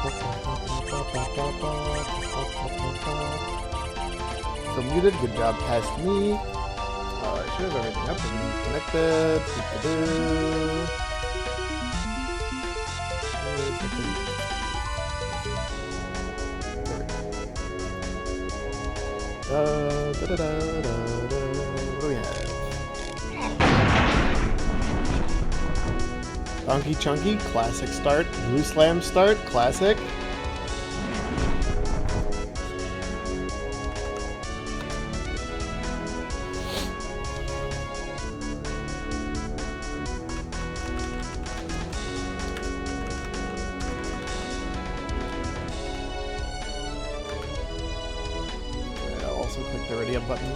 So muted, good job past me. I should have everything up, everything's connected. Doo-doo-doo. Where's the thing? There we go. What do we have? Donkey Chunky, classic start. Blue Slam start, classic. I'll also click the ready up button.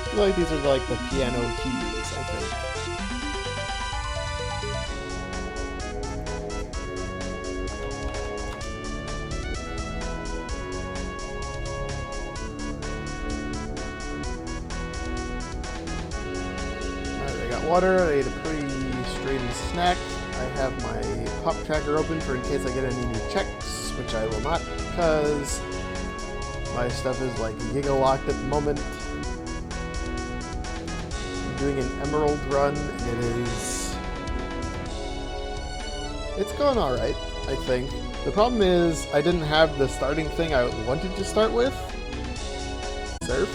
I feel like these are like the piano keys, I think. Alright, I got water, I ate a pretty strange snack. I have my pop tracker open for in case I get any new checks, which I will not because my stuff is like giga locked at the moment. Doing an emerald run, and it's going alright, I think. The problem is I didn't have the starting thing I wanted to start with. Surf.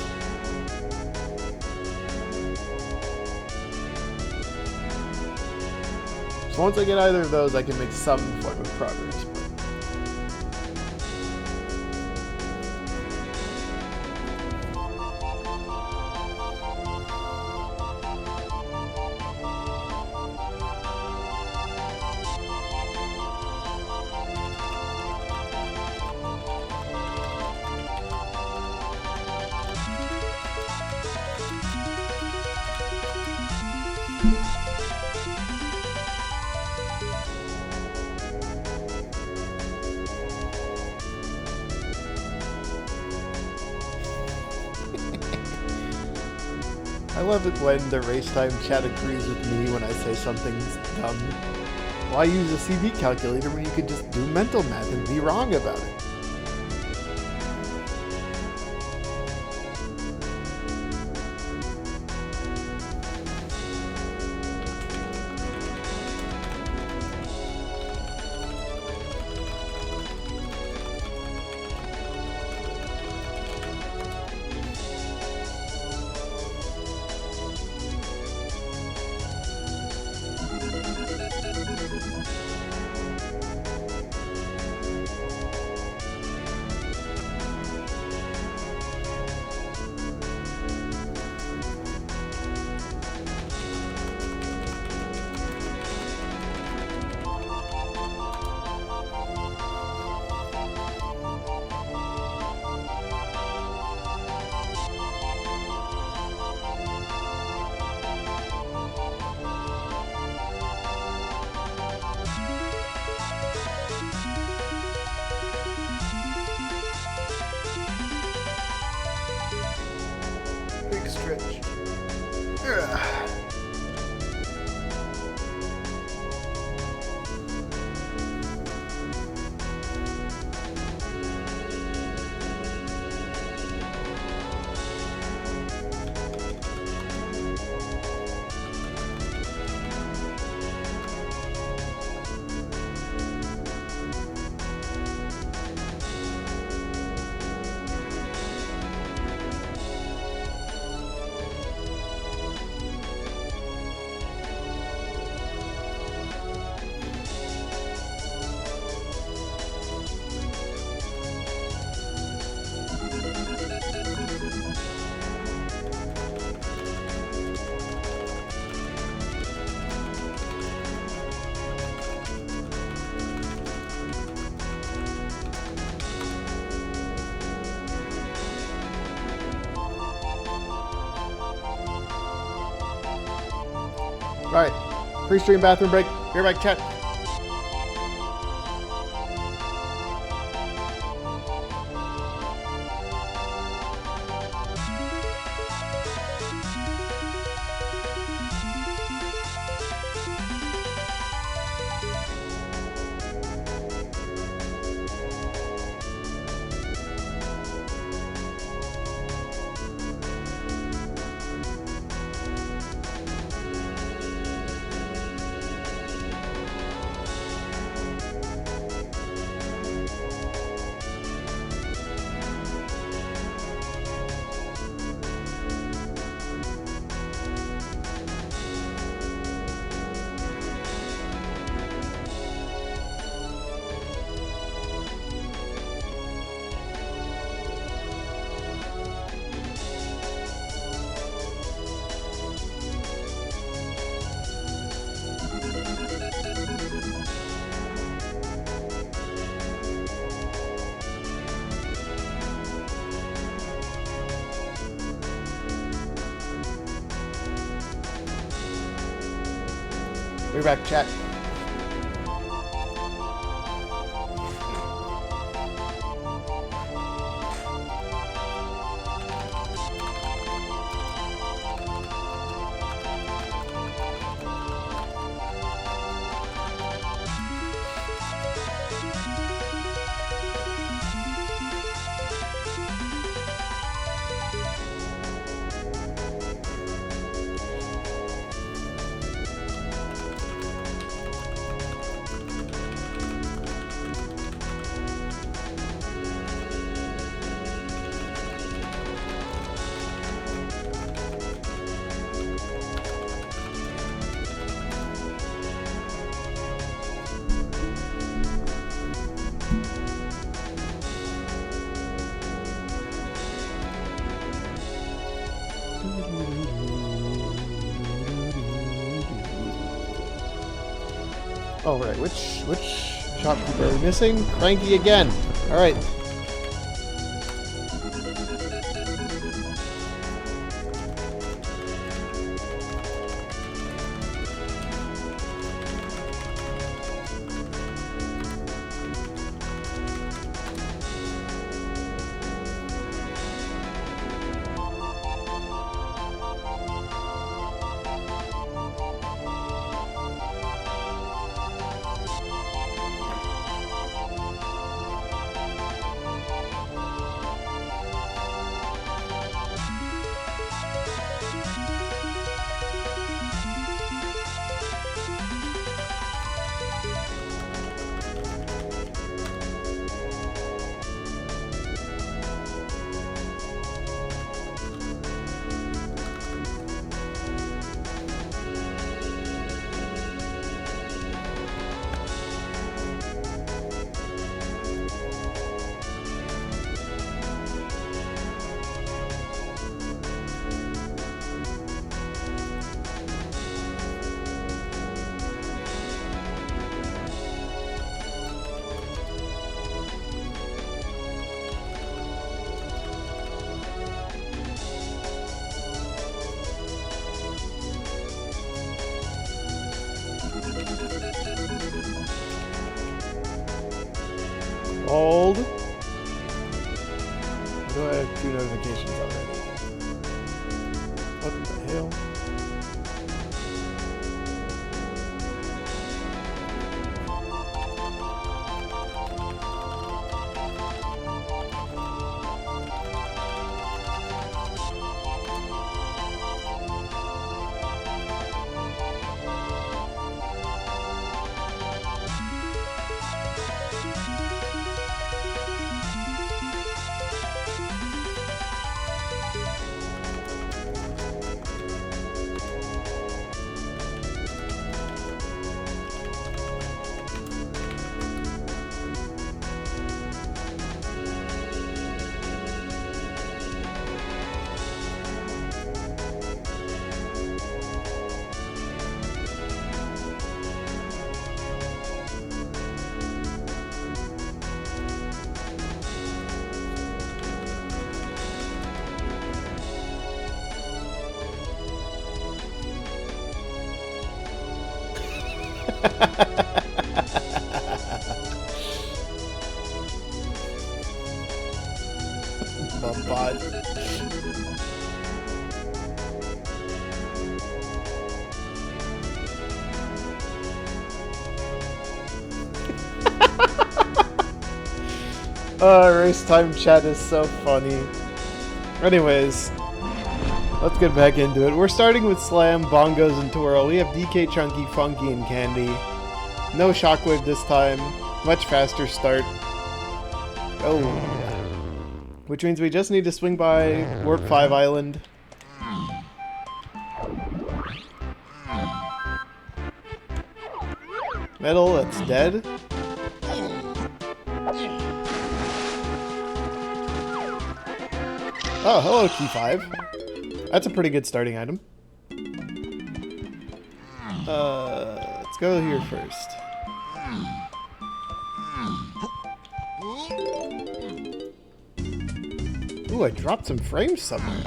So once I get either of those, I can make some form of progress. I love it when the race time chat agrees with me when I say something's dumb. Why use a CV calculator when you could just do mental math and be wrong about it? Alright, pre-stream bathroom break. Be right back, chat. Be right back, chat. Oh, right. Which shopkeeper are we missing? Cranky again. All right. Hold. Do I have 2 notifications already? What the hell? Bombot. Race time chat is so funny. Anyways, let's get back into it. We're starting with Slam, Bongos, and Twirl. We have DK, Chunky, Funky, and Candy. No Shockwave this time. Much faster start. Oh. Which means we just need to swing by Warp 5 Island. Metal, that's dead. Oh, hello, Key 5. That's a pretty good starting item. Let's go here first. Ooh, I dropped some frames somewhere.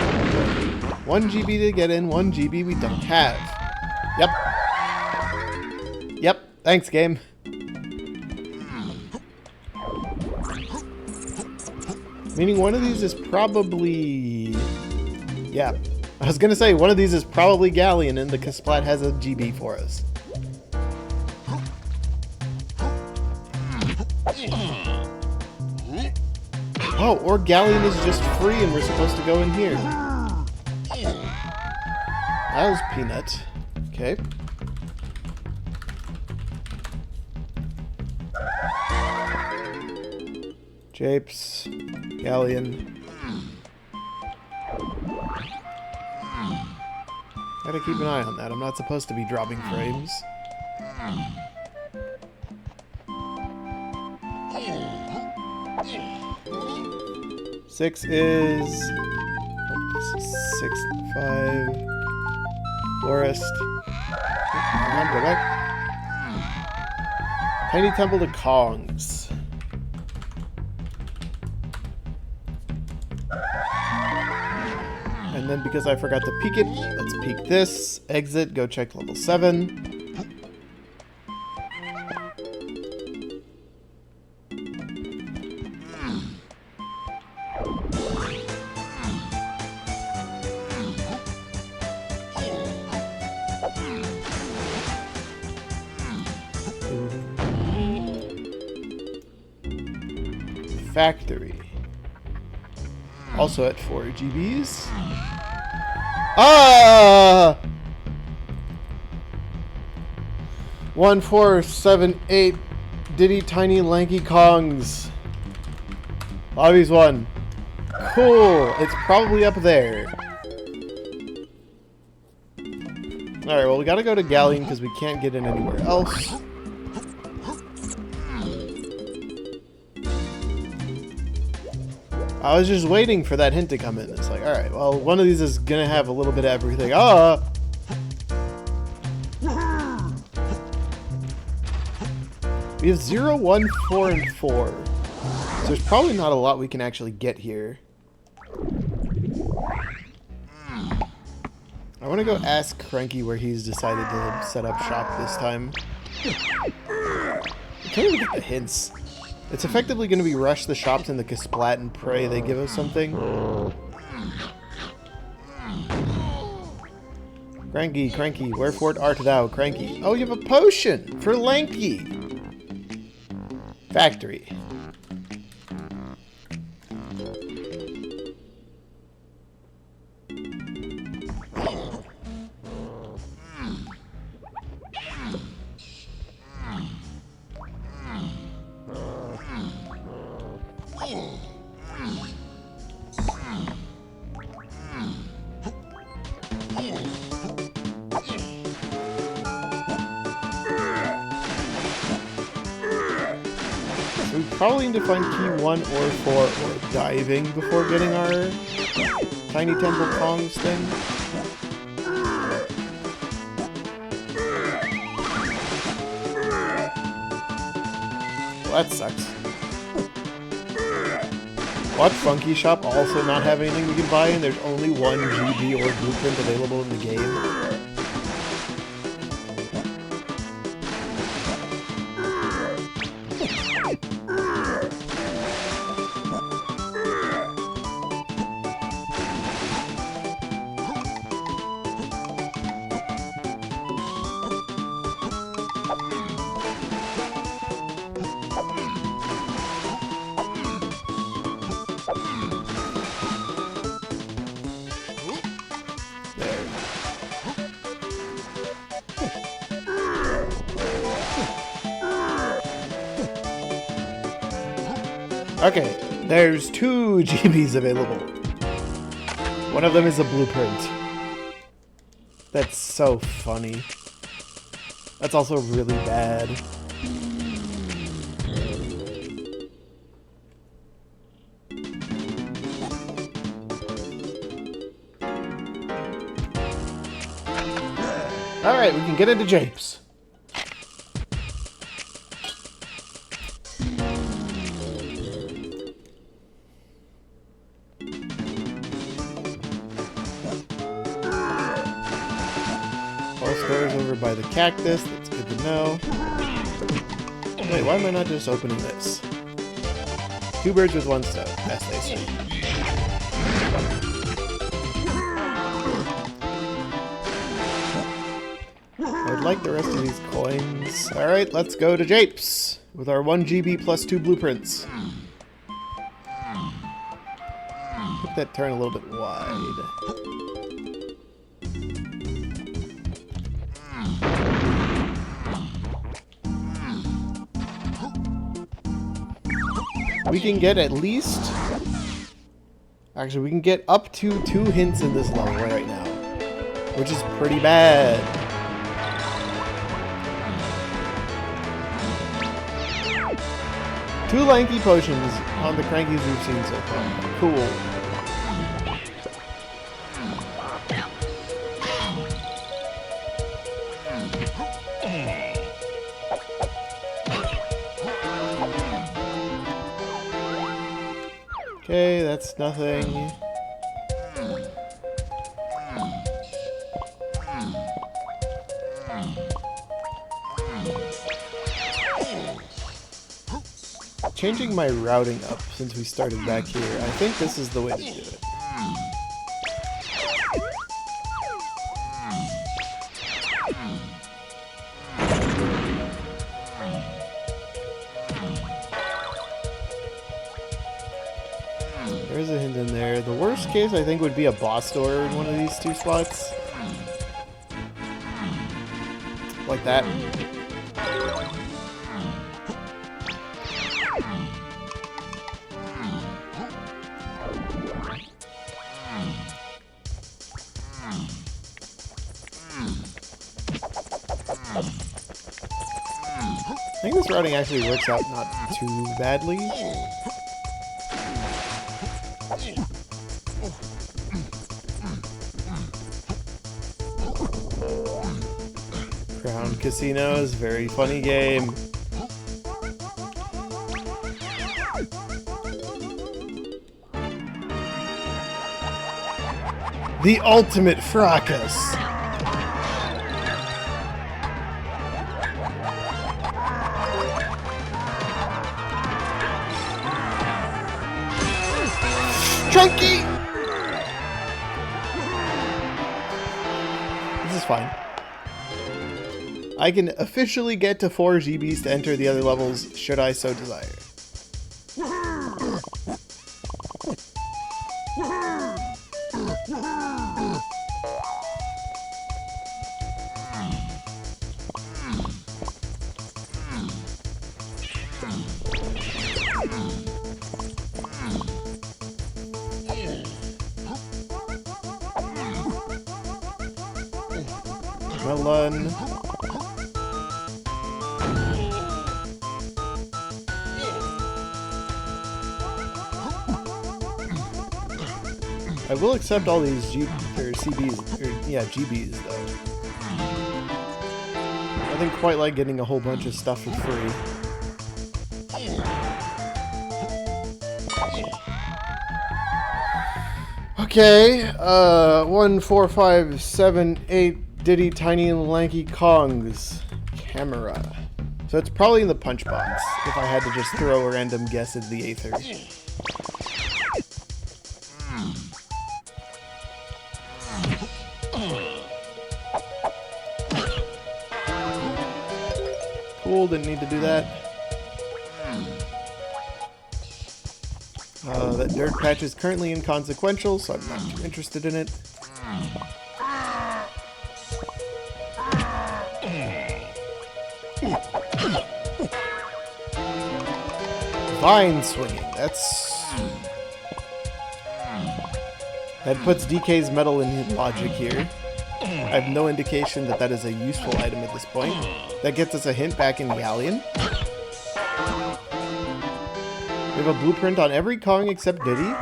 1 GB to get in, 1 GB we don't have. Yep. Yep, thanks, game. Meaning one of these is probably... Yeah. I was gonna say, one of these is probably Galleon, and the Kasplat has a GB for us. Oh, or Galleon is just free and we're supposed to go in here. That was Peanut. Okay. Japes. Galleon. Gotta keep an eye on that. I'm not supposed to be dropping frames. Six is... Oh, this is 6, 5... Forest. Come on, go back. Tiny Temple to Kongs. And then because I forgot to peek it, let's peek this. Exit, go check level 7. Factory. Also at 4 GBs. Ah! 1, 4, 7, 8 Diddy Tiny Lanky Kongs. Lobby's 1. Cool. It's probably up there. Alright, well we gotta go to Galleon because we can't get in anywhere else. I was just waiting for that hint to come in. It's like, alright, well, one of these is gonna have a little bit of everything. Ah! We have 0, 1, 4, and 4. So there's probably not a lot we can actually get here. I want to go ask Cranky where he's decided to set up shop this time. I can't even get the hints. It's effectively going to be rush the shops in the Kasplat and pray they give us something. Cranky, Cranky, wherefore art thou, Cranky? Oh, you have a potion for Lanky. Factory. We probably need to find key 1 or 4 or diving before getting our Tiny Temple Kongs thing. Well, that sucks. Watch Funky Shop also not have anything we can buy, and there's only 1 GB or blueprint available in the game. Okay, there's 2 GBs available. One of them is a blueprint. That's so funny. That's also really bad. Alright, we can get into Japes. All stores over by the cactus, that's good to know. Wait, why am I not just opening this? 2 birds with 1 stone, as they say. I would like the rest of these coins. Alright, let's go to Japes with our 1 GB plus 2 blueprints. Make that turn a little bit wide. We can get at least... Actually, we can get up to 2 hints in this level right now, which is pretty bad. Two lanky potions on the crankies we've seen so far. Cool. Okay, that's nothing. Changing my routing up since we started back here. I think this is the way to do it. There's a hint in there. The worst case, I think, would be a boss door in one of these 2 spots. Like that. I think this routing actually works out not too badly. Crown Casinos, very funny game. The ultimate fracas. Chunky! This is fine. I can officially get to 4 GBs to enter the other levels, should I so desire. Melon. I will accept all these CBs, or yeah, GBs though. Nothing quite like getting a whole bunch of stuff for free. Okay, 1, 4, 5, 7, 8 Diddy Tiny Lanky Kongs camera. So it's probably in the punch box if I had to just throw a random guess at the Aether. Cool, didn't need to do that. That dirt patch is currently inconsequential, so I'm not too interested in it. Vine swinging. That puts DK's metal in logic here. I have no indication that that is a useful item at this point. That gets us a hint back in Galleon. We have a blueprint on every Kong except Diddy.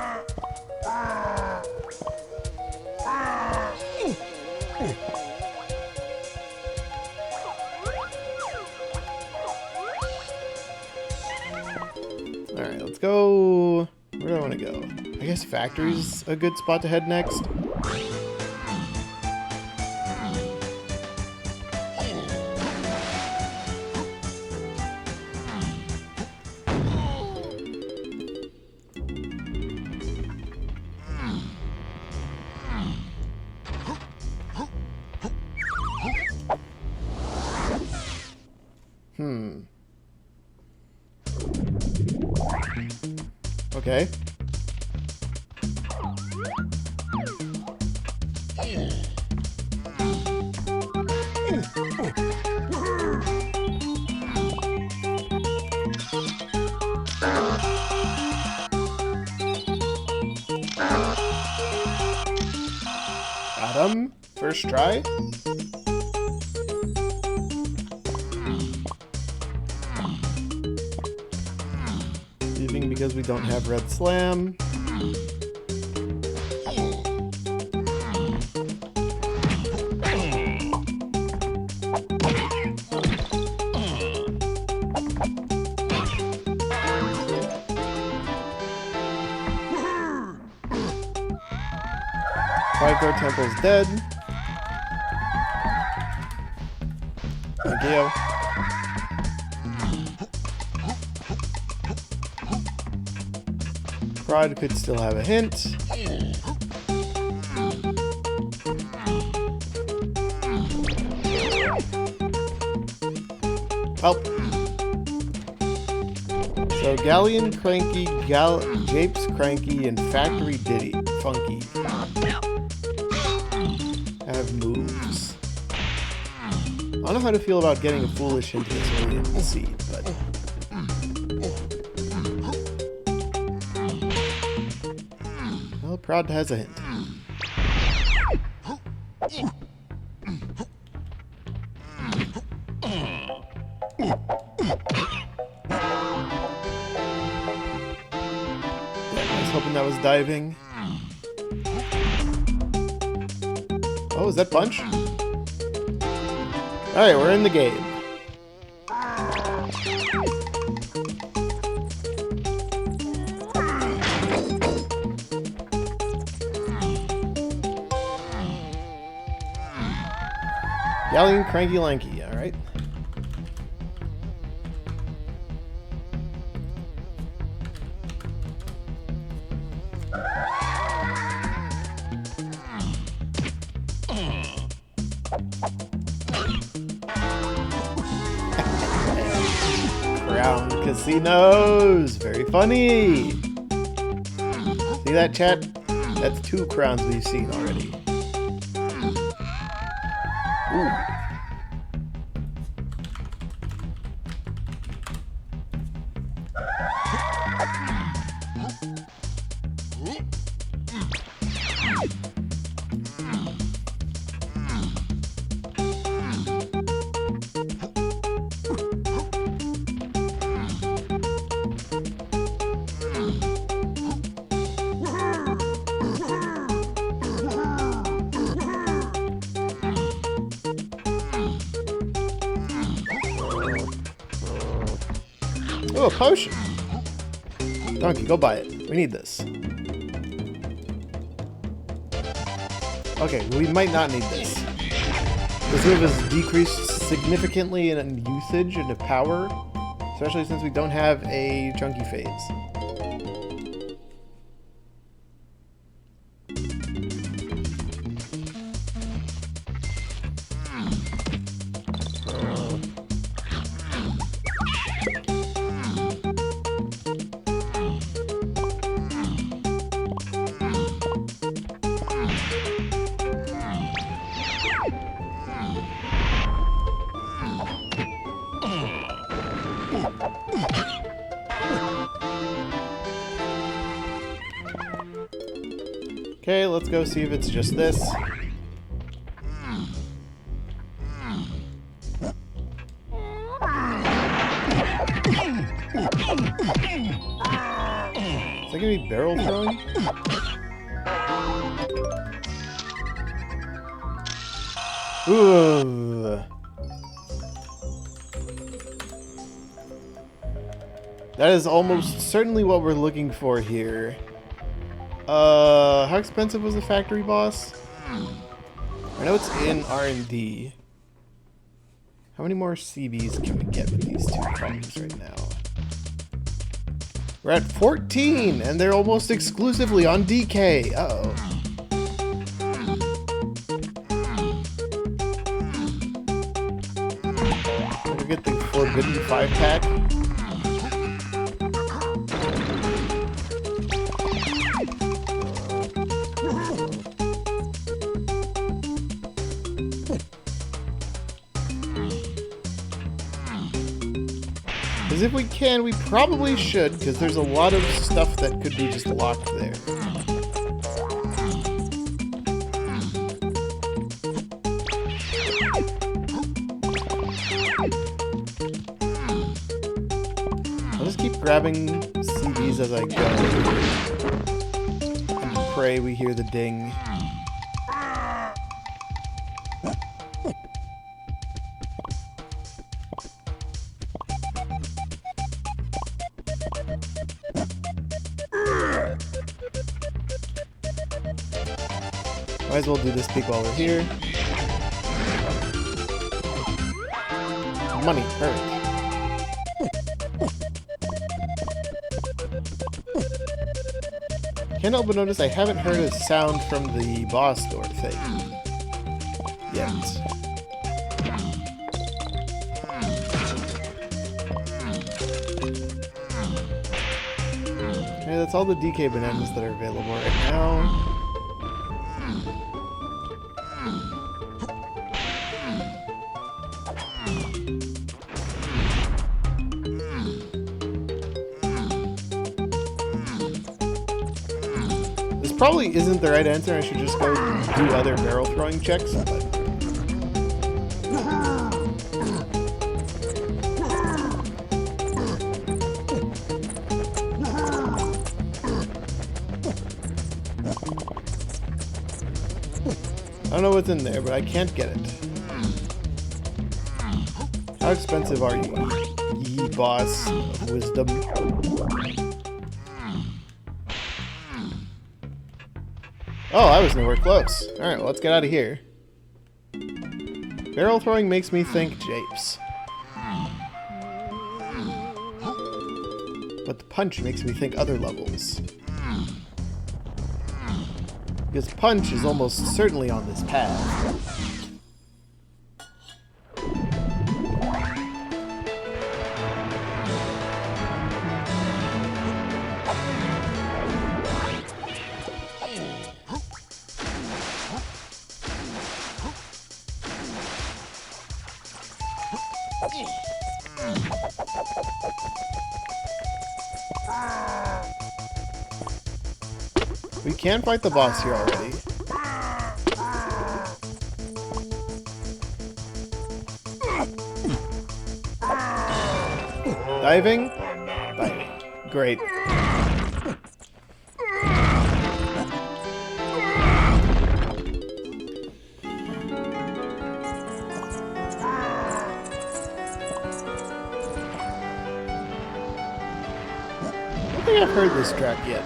Alright, let's go... Where do I want to go? I guess Factory's a good spot to head next. Okay. Got him. First try. Leaving because we don't have Red Slam. Trico Temple's dead. Thank you. Prod could still have a hint. Help. So Galleon Cranky, Japes Cranky, and Factory Diddy Funky have moves. I don't know how to feel about getting a foolish into this early in the seed, but well, Prod has a hint. I was hoping that was diving. Oh, is that punch? Alright, we're in the game. Galleon Cranky Lanky, alright. Crown Casinos! Very funny! See that, chat? That's 2 crowns we've seen already. Ooh. Oh, a potion. Donkey, go buy it. We need this. Okay, we might not need this. This move has decreased significantly in usage and of power, especially since we don't have a chunky phase. Okay, let's go see if it's just this. Is that gonna be barrel throwing? Ooh. That is almost certainly what we're looking for here. How expensive was the factory boss? I know it's in R&D. How many more CBs can we get with these two columns right now? We're at 14, and they're almost exclusively on DK. Uh-oh. Can we get the Forbidden 5-pack? Because if we can, we probably should, because there's a lot of stuff that could be just locked there. I'll just keep grabbing CDs as I go. And pray we hear the ding. Might as well do this peek while we're here. Money, perfect. Can't help but notice I haven't heard a sound from the boss door thing yet. Okay, that's all the DK bananas that are available right now. Probably isn't the right answer. I should just go do other barrel throwing checks. But... I don't know what's in there, but I can't get it. How expensive are you, ye boss of wisdom? Oh, I was nowhere close. Alright, well, let's get out of here. Barrel throwing makes me think Japes. But the punch makes me think other levels. Because punch is almost certainly on this path. We can fight the boss here already. Diving? Diving. Great. I don't think I've heard this track yet.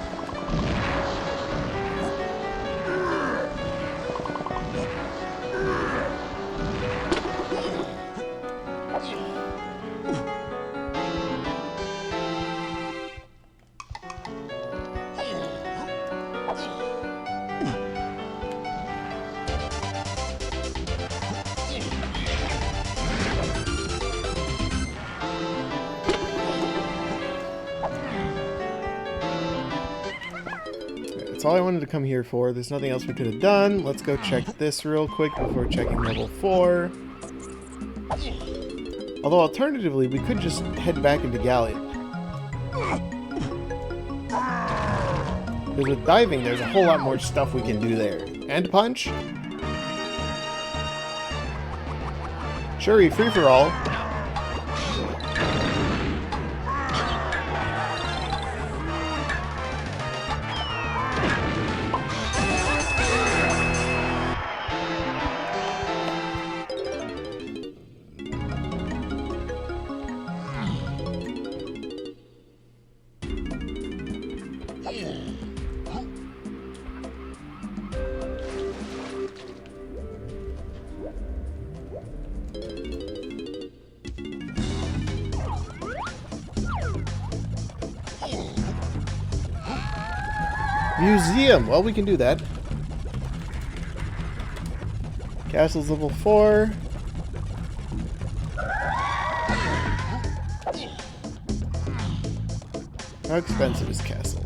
That's all I wanted to come here for. There's nothing else we could have done. Let's go check this real quick before checking level 4. Although alternatively, we could just head back into Galleon. Because with diving, there's a whole lot more stuff we can do there. And punch. Shuri, free-for-all. Museum. Well, we can do that. Castle's level 4. How expensive is Castle?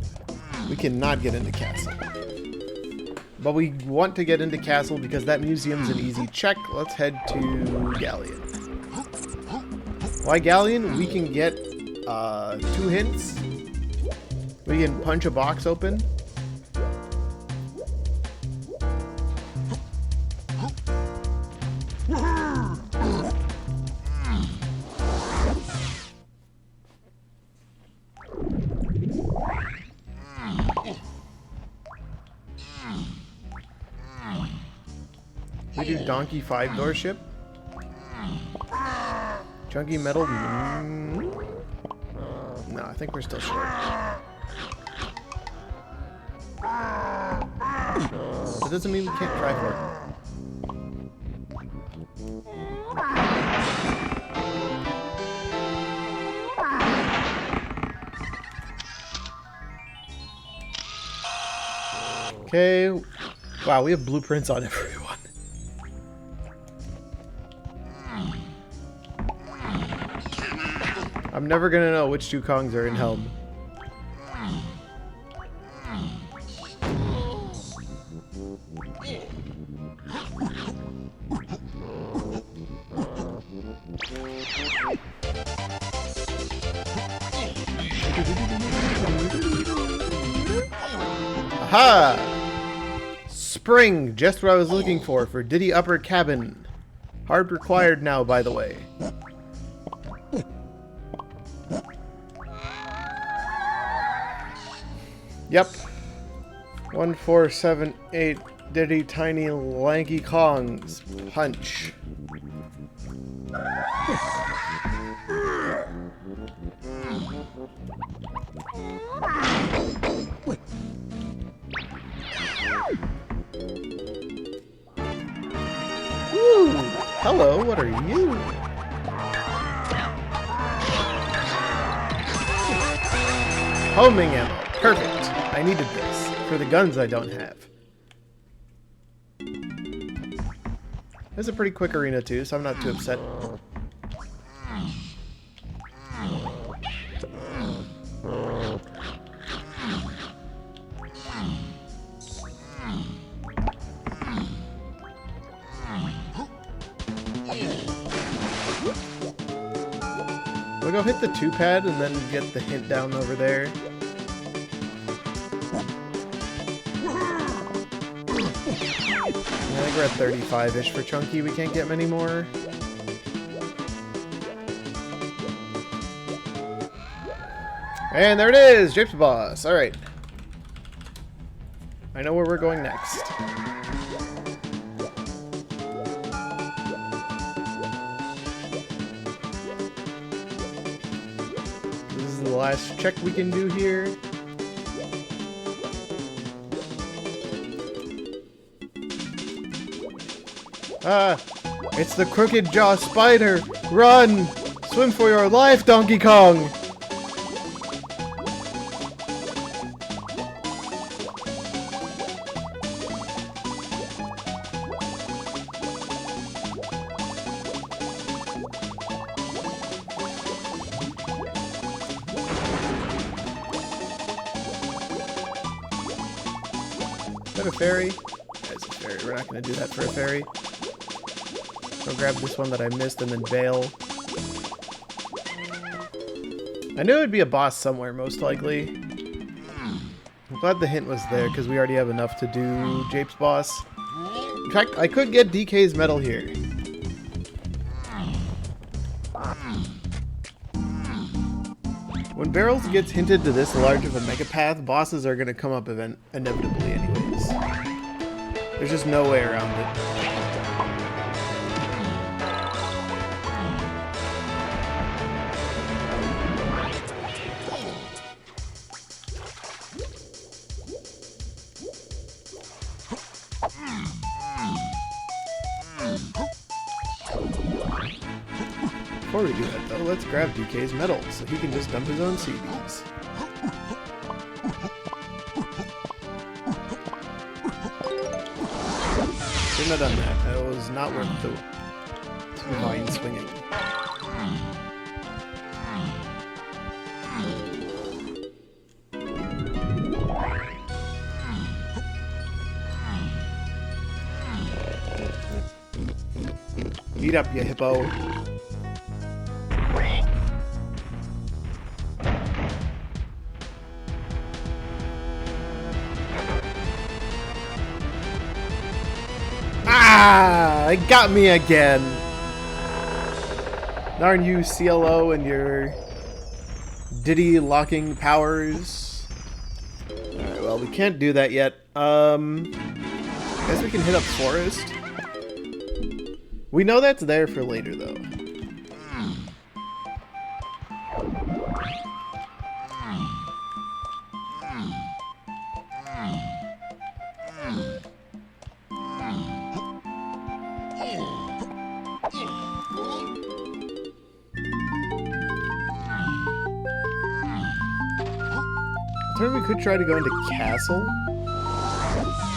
We cannot get into Castle. But we want to get into Castle because that museum's an easy check. Let's head to Galleon. Why Galleon? We can get 2 hints. We can punch a box open. We do Donkey 5-door ship. Chunky metal. No, I think we're still short. That doesn't mean we can't try for it. Okay. Wow, we have blueprints on everyone. I'm never gonna know which 2 Kongs are in Helm. Aha! Spring, just what I was looking for Diddy Upper Cabin. Hard required now, by the way. Yep. 1, 4, 7, 8 Diddy tiny lanky Kongs. Punch. Woo! Hello, what are you? Homing ammo. Perfect. I needed this for the guns I don't have. It's a pretty quick arena too, so I'm not too upset. We'll go hit the 2-pad and then get the hint down over there. I think we're at 35-ish for Chunky. We can't get many more. And there it is! Japes Boss. Alright. I know where we're going next. This is the last check we can do here. Ah, it's the Crooked Jaw Spider! Run! Swim for your life, Donkey Kong! Is that a fairy? That's a fairy. We're not going to do that for a fairy. I'll grab this one that I missed and then bail. I knew it'd be a boss somewhere, most likely. I'm glad the hint was there, because we already have enough to do Jape's boss. In fact, I could get DK's medal here. When Barrels gets hinted to this large of a mega path, bosses are going to come up inevitably anyways. There's just no way around it. Before we do that though, let's grab DK's medal so he can just dump his own CBs. Shouldn't have done that. That was not worth the vine swinging. Eat up, you hippo. Ah! It got me again! Darn you, CLO, and your Diddy locking powers. Alright, well, we can't do that yet. I guess we can hit up Forest. We know that's there for later, though. We could try to go into Castle.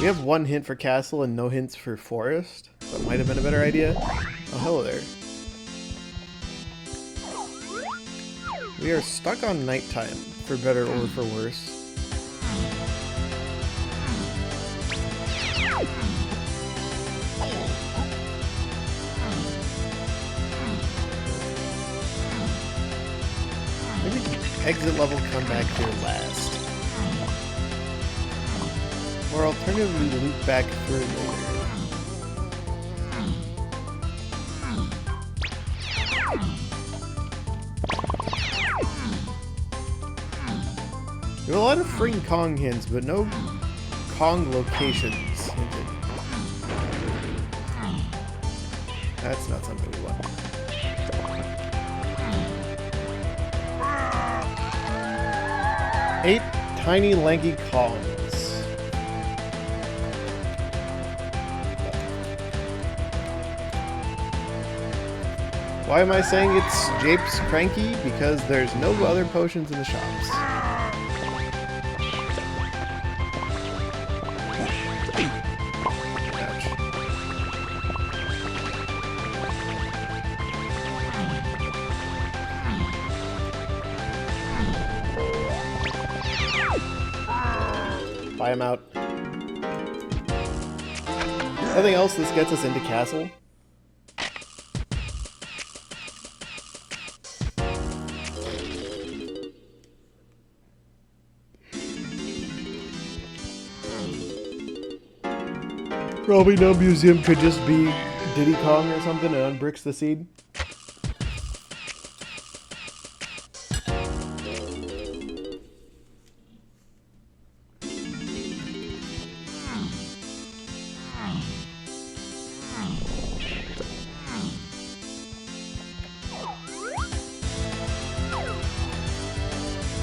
We have one hint for Castle and no hints for Forest. That might have been a better idea. Oh, hello there. We are stuck on nighttime, for better or for worse. Maybe exit level come back here last. Or alternatively loop back through later. There are a lot of free Kong hints, but no Kong locations hinted. That's not something we want. Eight tiny lanky Kongs. Why am I saying it's Jape's Cranky? Because there's no other potions in the shops. Ouch. Buy him out. Nothing else this gets us into Castle? Probably no museum could just be Diddy Kong or something and unbricks the seed.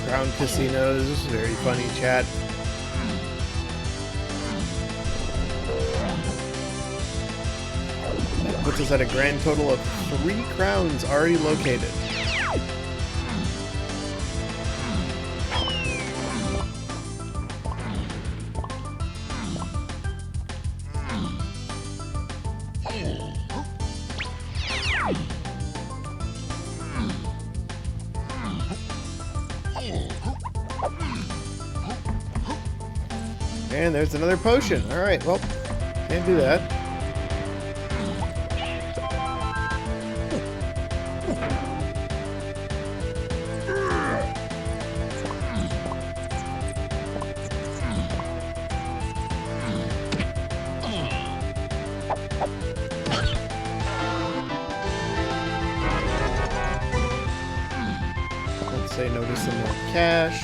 Crown Casinos, very funny chat. Puts us at a grand total of 3 crowns already located. And there's another potion. Alright, well, can't do that. Say no to some more cash.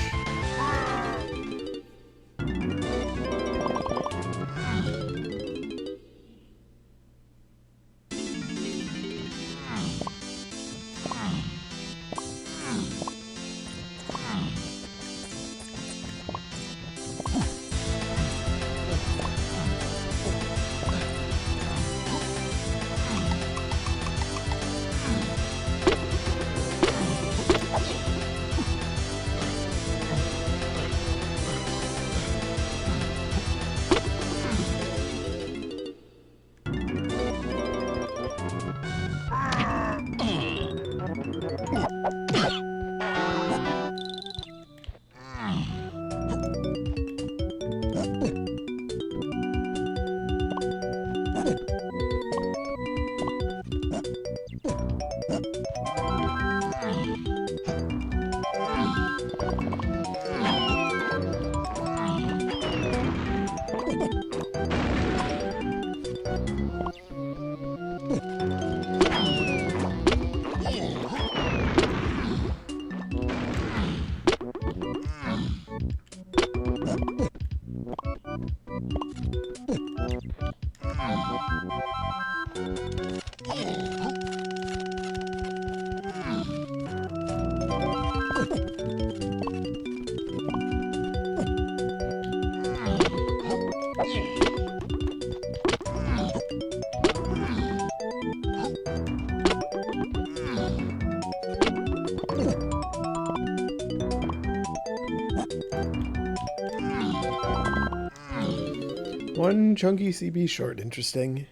One chunky CB short, interesting.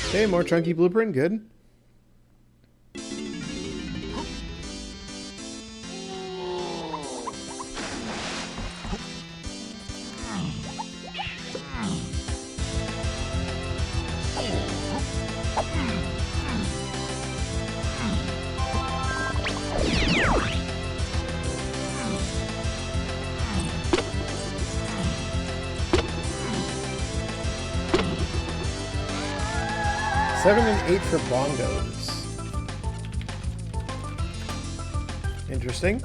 Okay, more chunky blueprint, good. Seven and 8 for bongos. Interesting.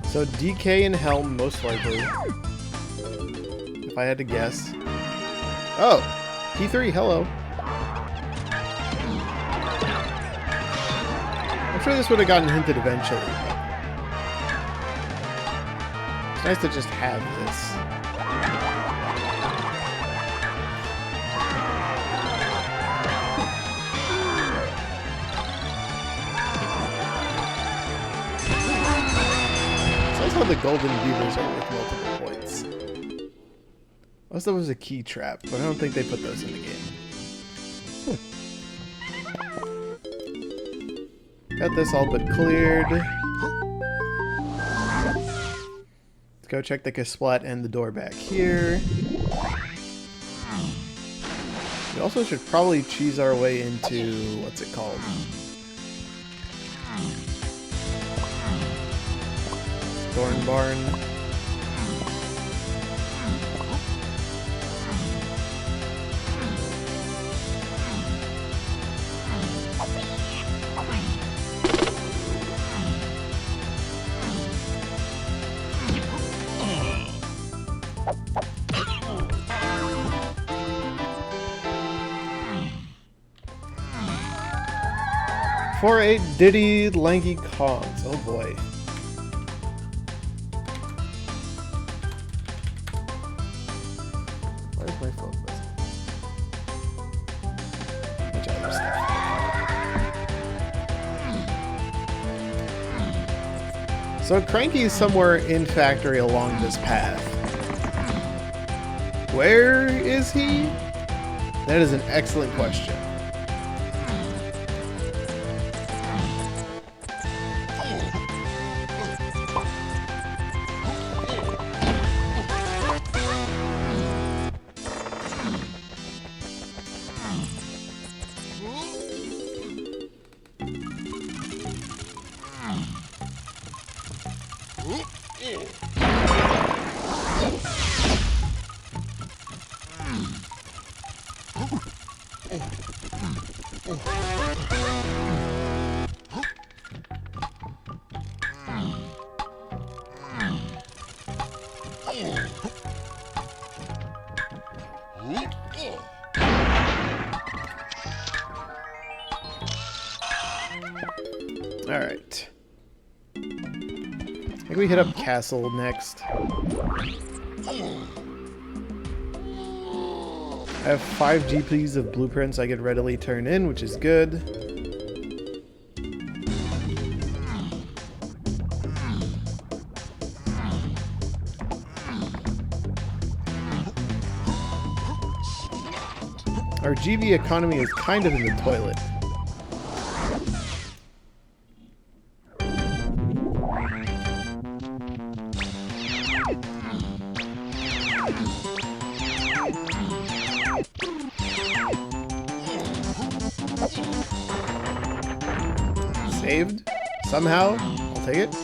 So DK and Helm, most likely. If I had to guess. Oh! P3, hello. I'm sure this would have gotten hinted eventually. It's nice to just have this. The golden beavers are worth multiple points. Unless there was a key trap, but I don't think they put those in the game. Got this all but cleared. Let's go check the Kasplat and the door back here. We also should probably cheese our way into, what's it called? Thorn Barn. For 8 Diddy Lanky Kongs. Oh boy. So Cranky is somewhere in factory along this path. Where is he? That is an excellent question. Alright. I think we hit up Castle next. I have 5 GPs of blueprints I could readily turn in, which is good. Our GB economy is kind of in the toilet. Saved? Somehow? I'll take it.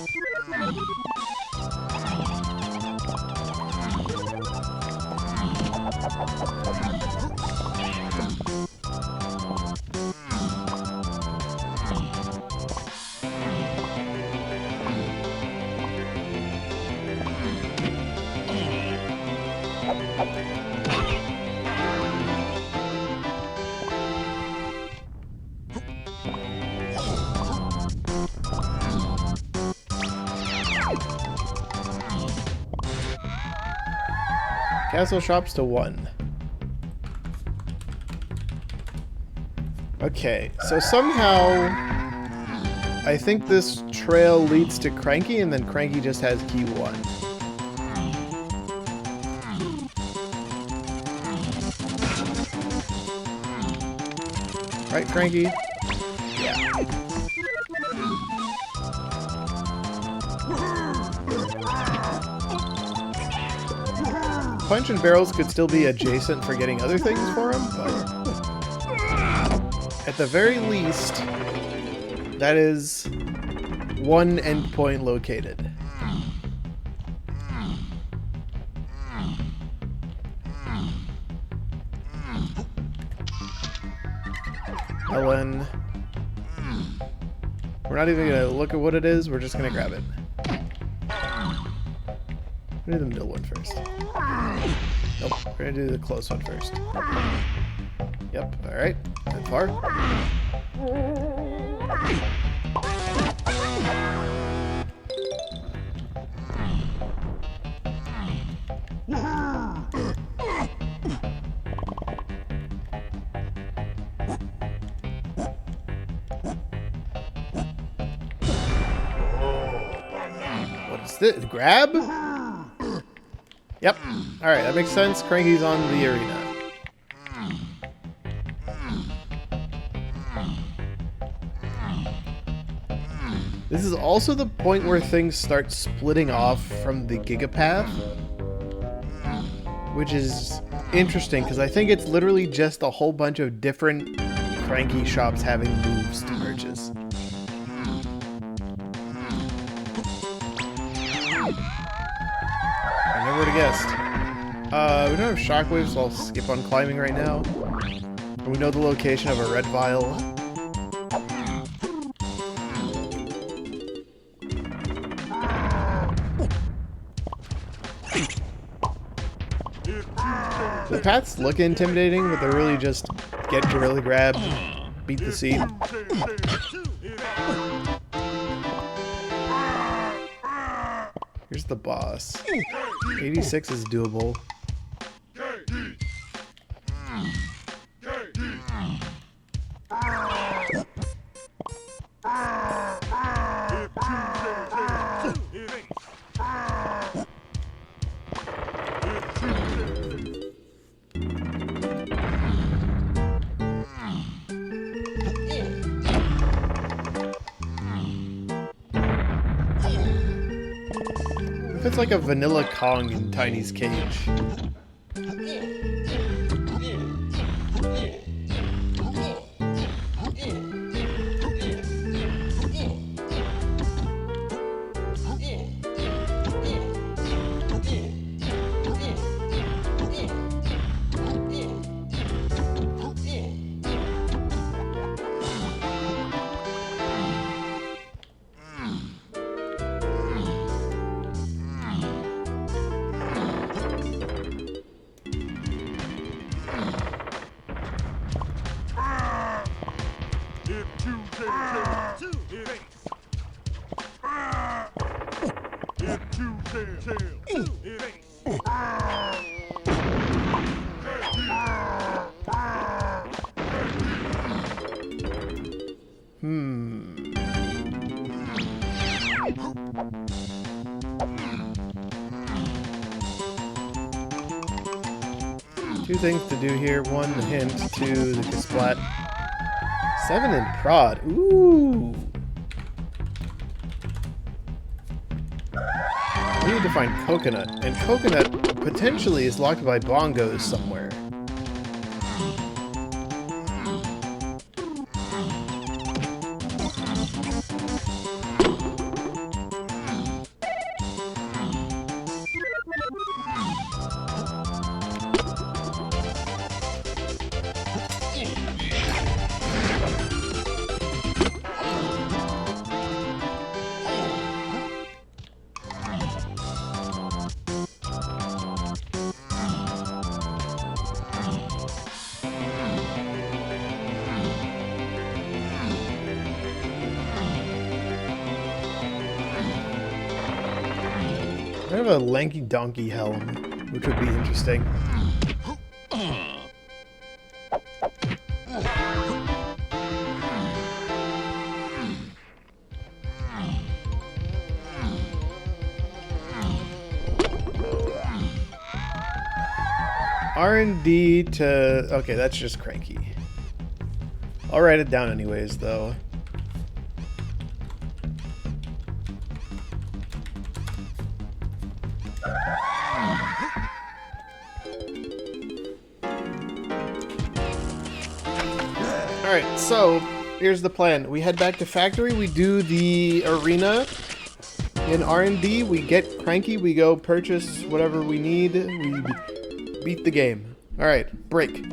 Castle shops to 1. Okay, so somehow I think this trail leads to Cranky, and then Cranky just has key 1. Right, Cranky? Yeah. Punch and barrels could still be adjacent for getting other things for him, but at the very least, that is one endpoint located. Ellen. We're not even gonna look at what it is, we're just gonna grab it. We're gonna do the middle one first. Nope, we're gonna do the close one first. Yep, alright. That far. What is this? Grab? Yep. Alright, that makes sense. Cranky's on the arena. This is also the point where things start splitting off from the Gigapath, which is interesting because I think it's literally just a whole bunch of different Cranky shops having moves to purchase. I never would have guessed. We don't have shockwaves, so I'll skip on climbing right now. And we know the location of a red vial. The paths look intimidating, but they're really just get Gorilla Grab, beat the seed. Here's the boss. 86 is doable. It's like a vanilla Kong in Tiny's cage. Two things to do here. One hint to the Kasplat. 7 in prod. Ooh. We need to find Coconut, and Coconut potentially is locked by bongos somewhere. I have a lanky donkey helm, which would be interesting. R&D to... Okay, that's just Cranky. I'll write it down anyways, though. Alright, so here's the plan. We head back to factory, we do the arena in R&D, we get Cranky, we go purchase whatever we need, we beat the game. Alright, break.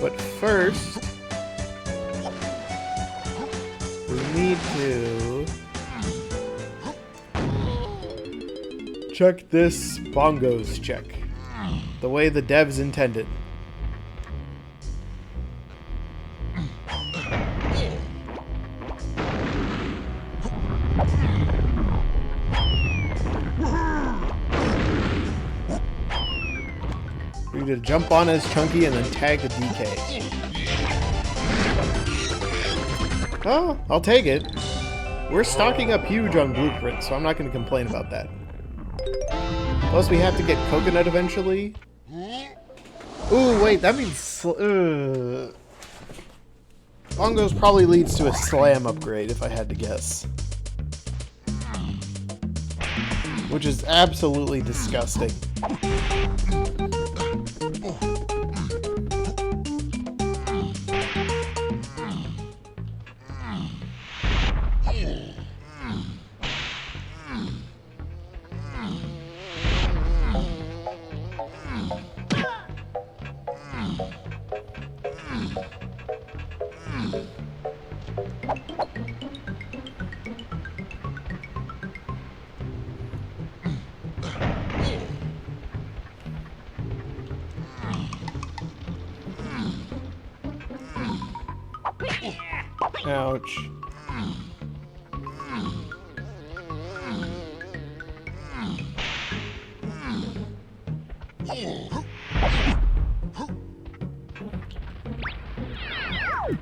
But first, we need to check this bongos check. The way the devs intended. We need to jump on as Chunky and then tag the DK. Oh, I'll take it. We're stocking up huge on Blueprint, so I'm not going to complain about that. Plus, we have to get Coconut eventually. Ooh, wait, that means... Bongos probably leads to a Slam upgrade, if I had to guess. Which is absolutely disgusting. Ouch.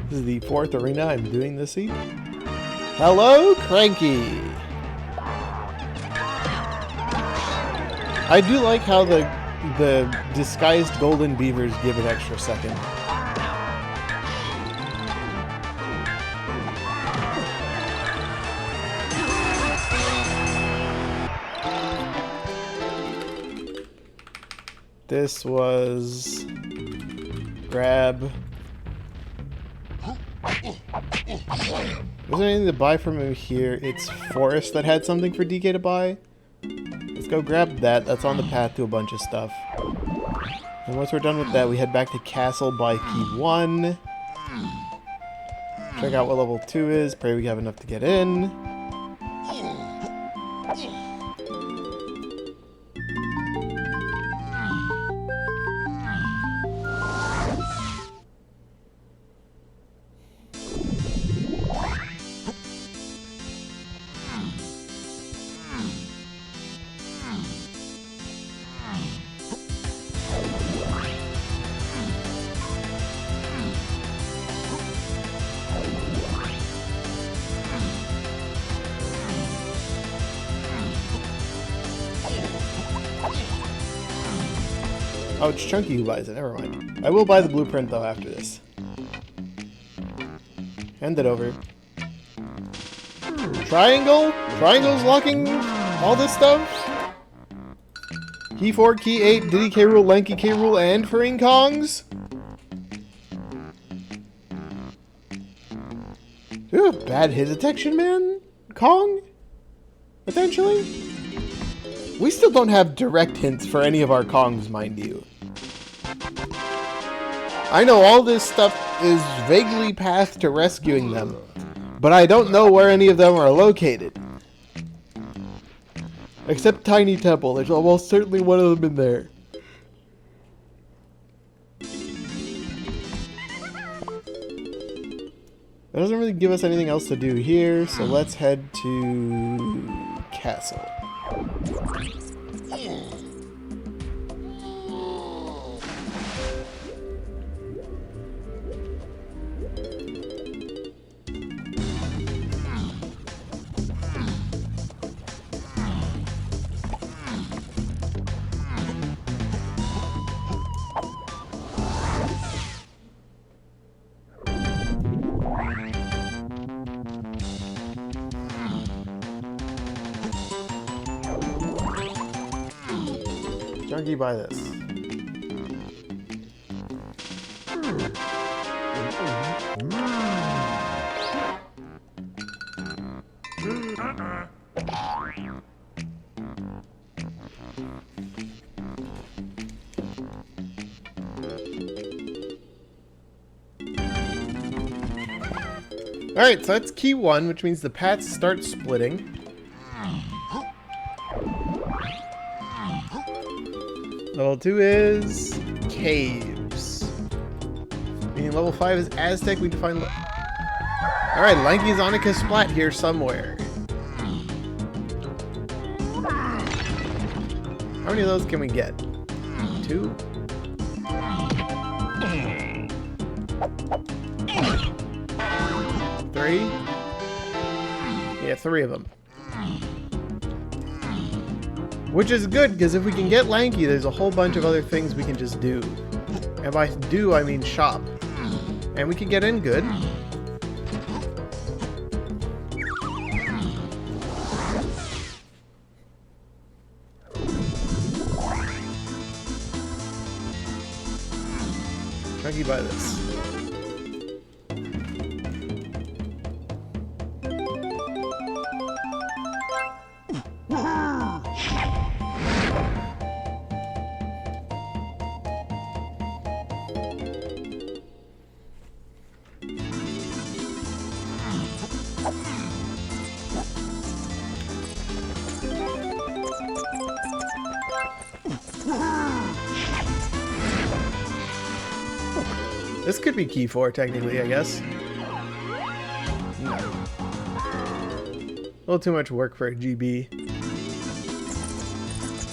This is the 4th arena I'm doing this season. Hello, Cranky! I do like how the disguised golden beavers give an extra second. This was grab. Was there anything to buy from him here? It's Forest that had something for DK to buy. Let's go grab that. That's on the path to a bunch of stuff. And once we're done with that, we head back to Castle by Key 1. Check out what level 2 is. Pray we have enough to get in. Oh, it's Chunky who buys it. Never mind. I will buy the blueprint, though, after this. Hand it over. Triangle? Triangle's locking all this stuff? Key 4, Key 8, Diddy K. Rool, Lanky K. Rool, and Faring Kongs? Ooh, bad hit detection, man? Kong? Potentially? We still don't have direct hints for any of our Kongs, mind you. I know all this stuff is vaguely path to rescuing them, but I don't know where any of them are located. Except Tiny Temple, there's almost certainly one of them in there. That doesn't really give us anything else to do here, so let's head to Castle. Junkie, buy this. Alright, so that's key 1, which means the paths start splitting. Level 2 is caves. Meaning level 5 is Aztec. We define. Alright, Lanky Zonica Splat here somewhere. How many of those can we get? 2? Three? Yeah, 3 of them. Which is good, because if we can get Lanky, there's a whole bunch of other things we can just do. And by do, I mean shop. And we can get in good. Chunky, buy this. This could be key 4, technically, I guess. No. A little too much work for a GB.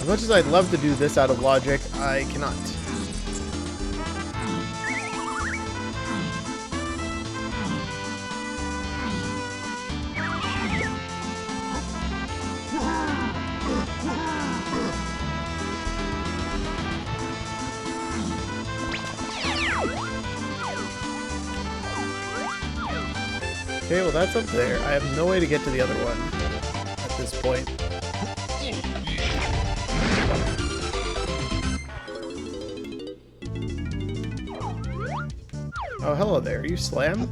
As much as I'd love to do this out of logic, I cannot. Okay, well that's up there. I have no way to get to the other one at this point. Oh, hello there. Are you Slam?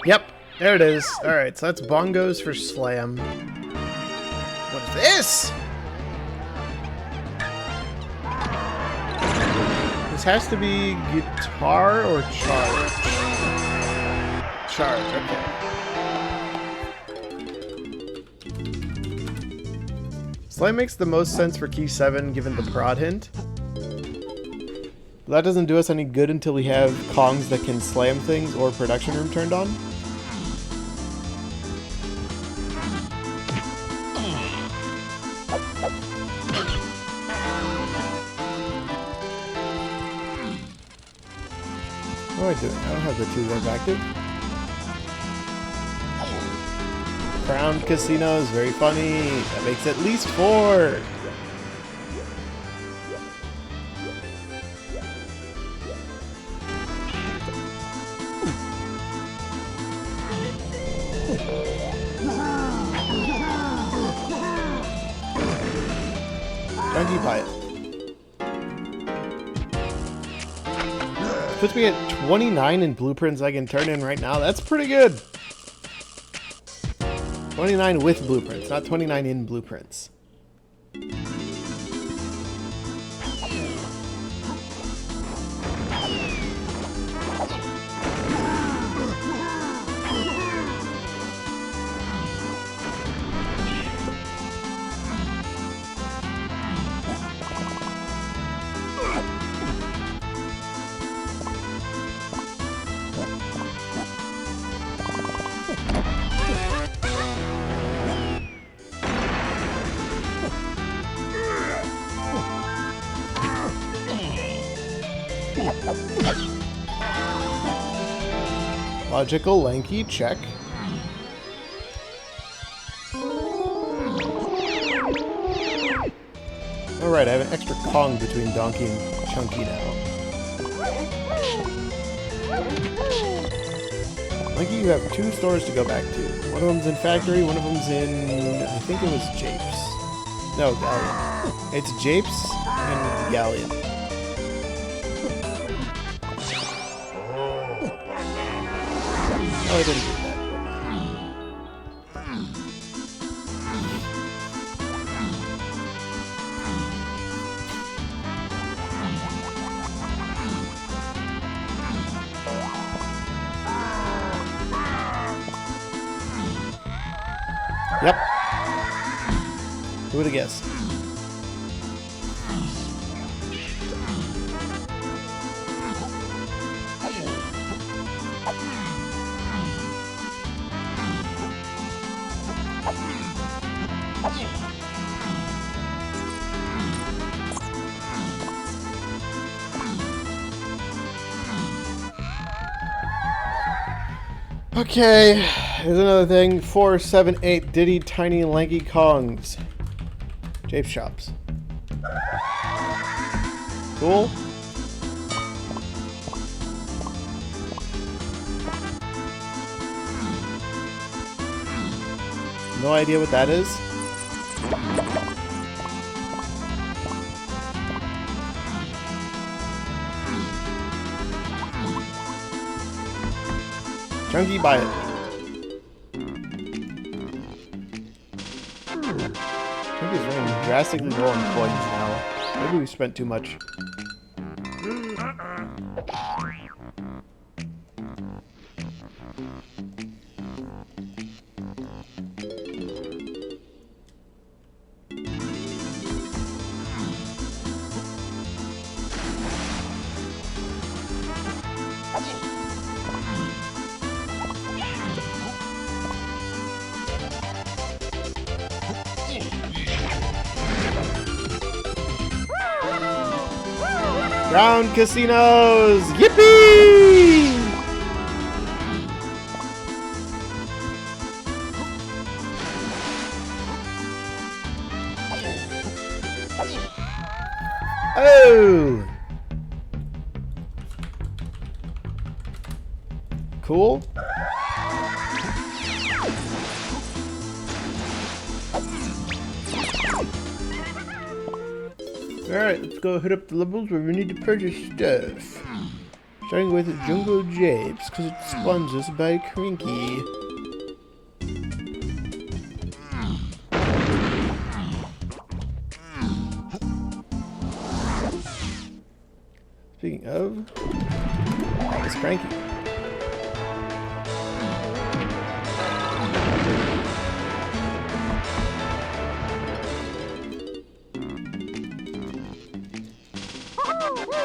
Yep, there it is. Alright, so that's bongos for Slam. What is this? This has to be guitar or charge. charge, okay. Slime makes the most sense for key 7 given the prod hint. But that doesn't do us any good until we have Kongs that can slam things or production room turned on. What am I doing? I don't have the 2 web active. Crowned Casino is very funny. That makes at least 4. Junkie Pilot. Puts me at 29 in blueprints I can turn in right now. That's pretty good. 29 with blueprints, not 29 in blueprints. Logical, lanky, check. Alright, I have an extra Kong between Donkey and Chunky now. Lanky, you have 2 stores to go back to. One of them's in Factory, one of them's in... I think it was Japes. No, Galleon. It's Japes and Galleon. Oh, I didn't do that. Yep. Who would have guessed? Okay, here's another thing. 4, 7, 8 Diddy Tiny Lanky Kongs. Jape shops. Cool. No idea what that is. Chunky, buy it. Chunky's running drastically low on coins now. Maybe we spent too much. Round casinos! Yippee! Oh! Cool. Alright, let's go hit up the levels where we need to purchase stuff. Starting with Jungle Japes, because it spawns us by Crinky. Speaking of, it's Cranky.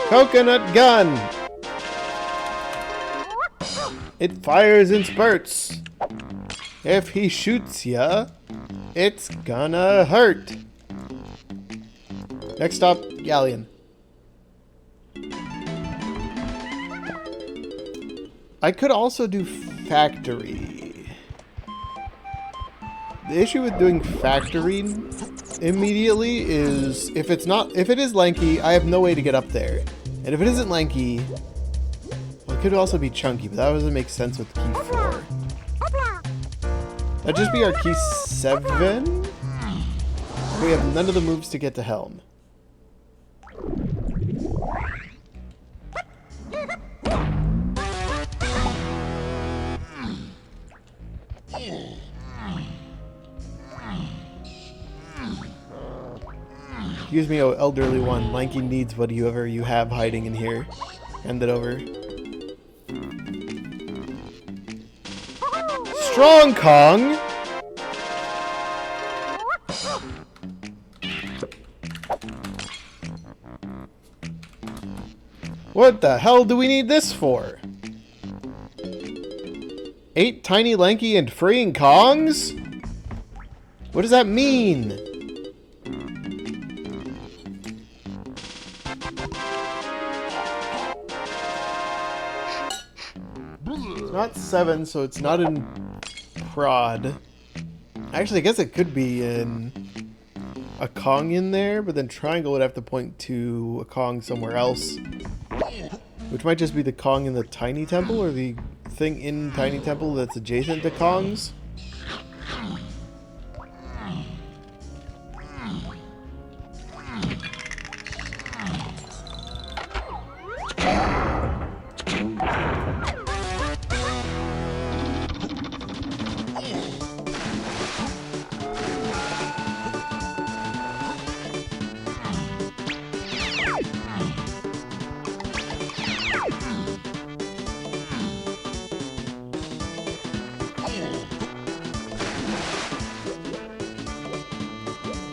Coconut gun! It fires in spurts. If he shoots ya, it's gonna hurt. Next stop, Galleon. I could also do factory. The issue with doing factory immediately is if it is lanky, I have no way to get up there. And if it isn't lanky, well, it could also be chunky, but that doesn't make sense with key 4. That'd just be our key 7. We have none of the moves to get to Helm. Excuse me, oh elderly one. Lanky needs whatever you have hiding in here. Hand it over. Strong Kong! What the hell do we need this for? 8 tiny, lanky, and freeing Kongs? What does that mean? It's not 7, so it's not in prod. Actually, I guess it could be in a Kong in there, but then triangle would have to point to a Kong somewhere else. Which might just be the Kong in the Tiny Temple, or the thing in Tiny Temple that's adjacent to Kong's.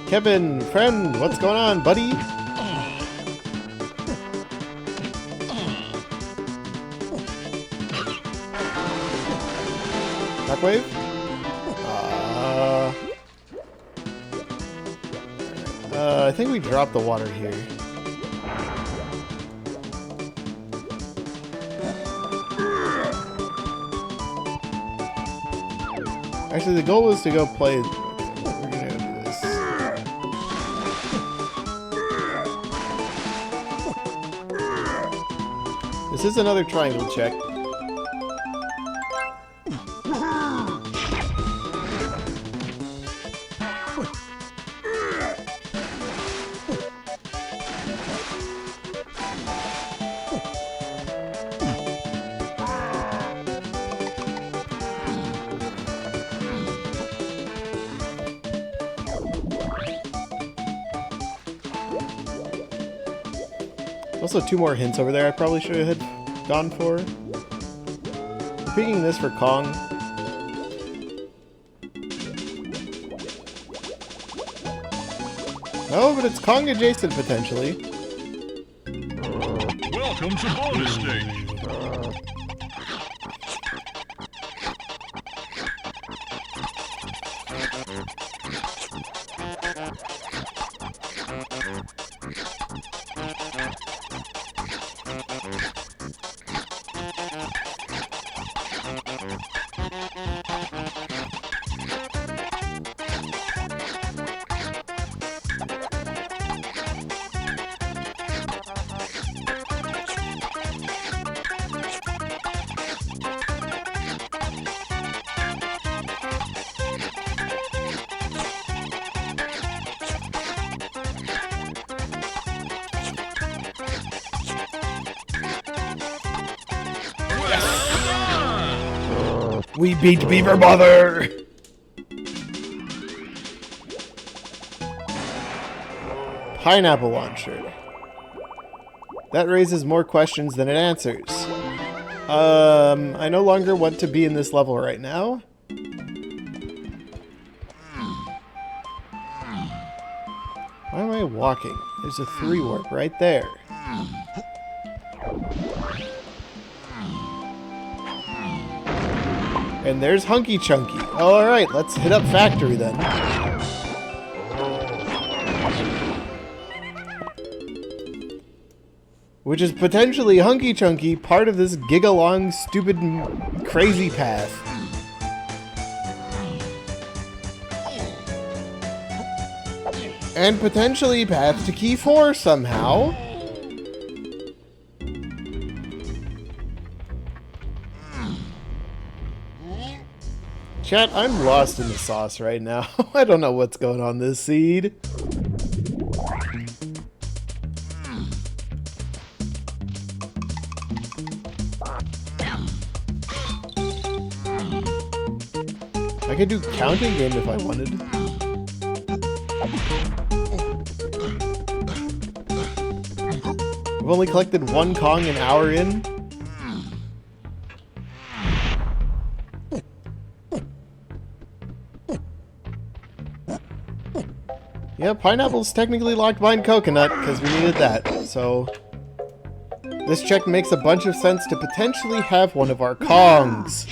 Kevin, friend, what's going on, buddy? Shockwave? I think we dropped the water here. Actually, the goal is to go play. This is another triangle check. Also, 2 more hints over there I probably should have gone for. Picking this for Kong. No, but it's Kong adjacent potentially. Welcome to bonus stage. We beat Beaver Mother! Pineapple launcher. That raises more questions than it answers. I no longer want to be in this level right now. Why am I walking? There's a 3 warp right there. And there's Hunky Chunky. Oh, alright, let's hit up Factory then. Which is potentially Hunky Chunky, part of this gigalong, stupid, crazy path. And potentially path to Key 4 somehow. Chat, I'm lost in the sauce right now. I don't know what's going on this seed. I could do counting game if I wanted. I've only collected one Kong an hour in. Yeah, pineapple's technically locked behind coconut, because we needed that, so... This check makes a bunch of sense to potentially have one of our Kongs.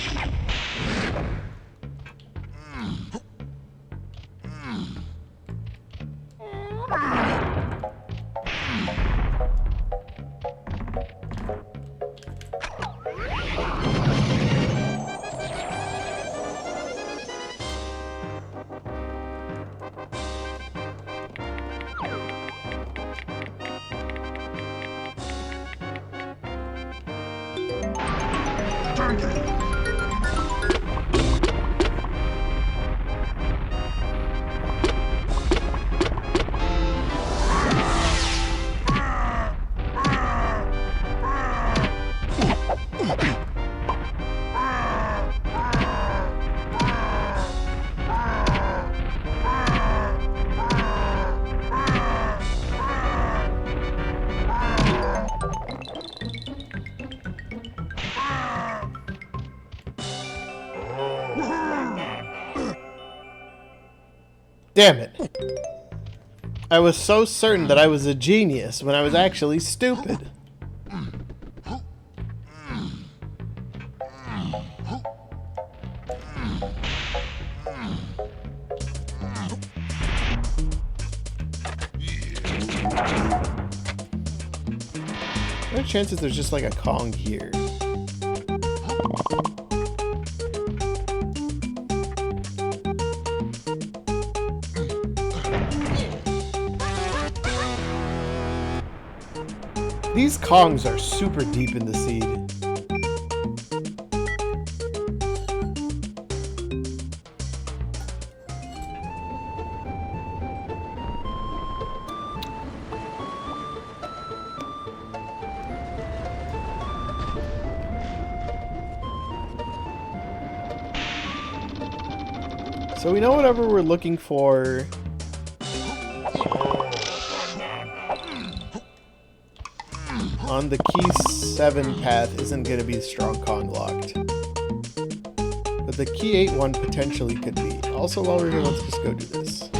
Damn it. I was so certain that I was a genius when I was actually stupid. What are the chances there's just like a Kong here? These Kongs are super deep in the seed. So we know whatever we're looking for. On the Key 7 path isn't going to be strong Kong locked. But the Key 8 one potentially could be. Also, while we're here, let's just go do this.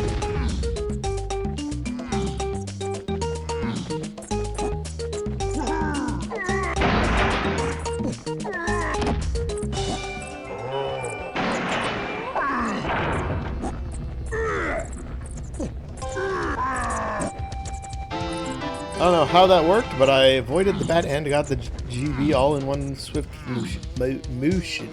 I don't know how that worked, but I avoided the bat and got the GB all in one swift motion.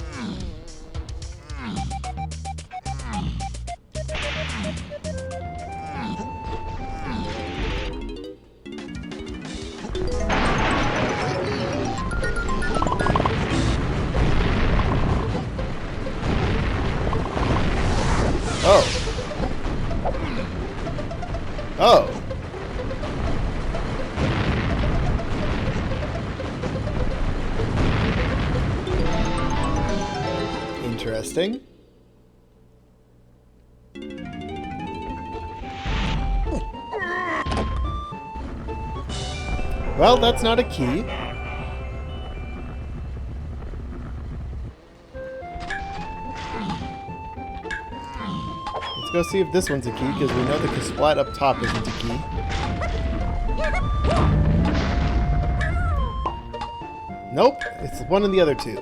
Oh. Oh. Interesting. Well, that's not a key. Let's go see if this one's a key, because we know the Kasplat up top isn't a key. Nope, it's one of the other two.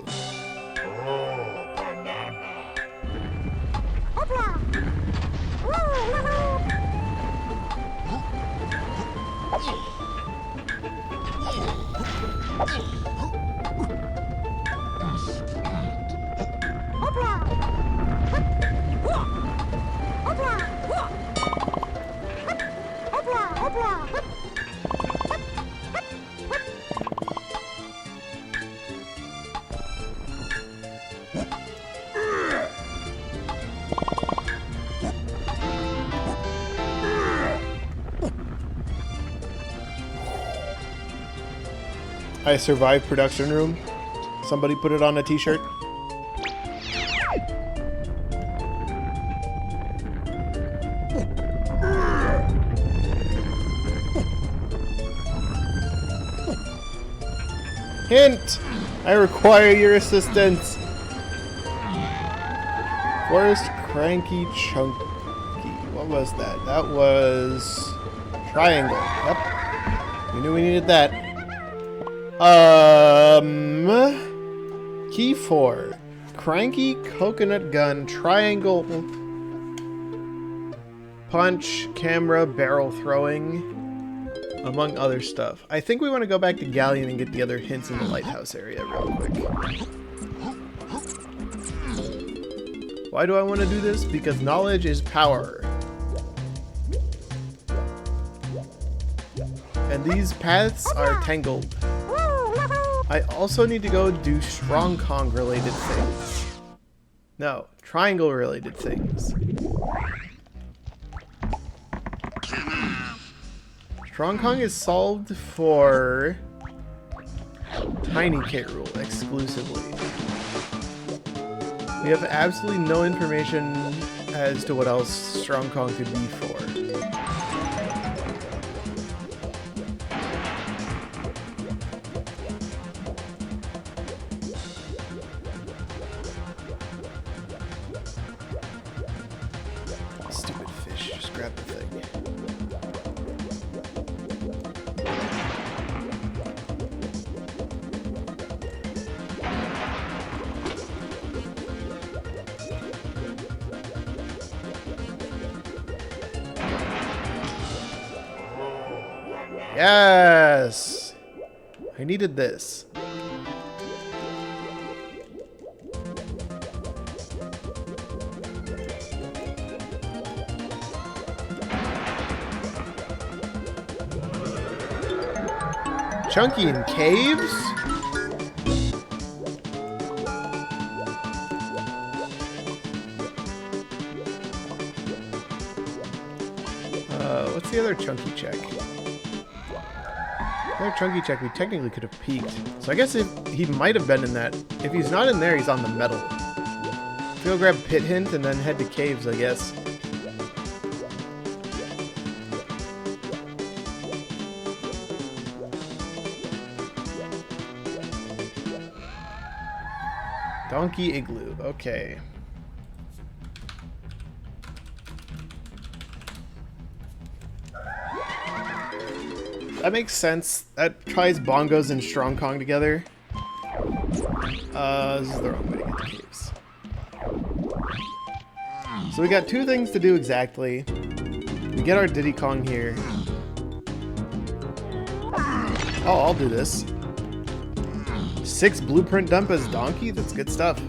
I survived production room. Somebody put it on a t-shirt. Hint! I require your assistance. Forest Cranky Chunky. What was that? That was triangle. Yep. We knew we needed that. Key 4. Cranky Coconut Gun, Triangle, Punch, Camera, Barrel Throwing, among other stuff. I think we want to go back to Galleon and get the other hints in the lighthouse area real quick. Why do I want to do this? Because knowledge is power. And these paths are tangled. I also need to go do Strong Kong related things. No, triangle related things. Strong Kong is solved for Tiny K. Rool exclusively. We have absolutely no information as to what else Strong Kong could be for. Stupid fish, just grab the thing. Yes! I needed this. Chunky in caves? What's the other Chunky check? Another Chunky check we technically could have peeked. So I guess if he might have been in that. If he's not in there, he's on the metal. Go grab Pit Hint and then head to caves, I guess. Donkey Igloo, okay. That makes sense. That tries Bongos and Strong Kong together. This is the wrong way to get to caves. So we got two things to do exactly. We get our Diddy Kong here. Oh, I'll do this. 6 blueprint dump as Donkey? That's good stuff.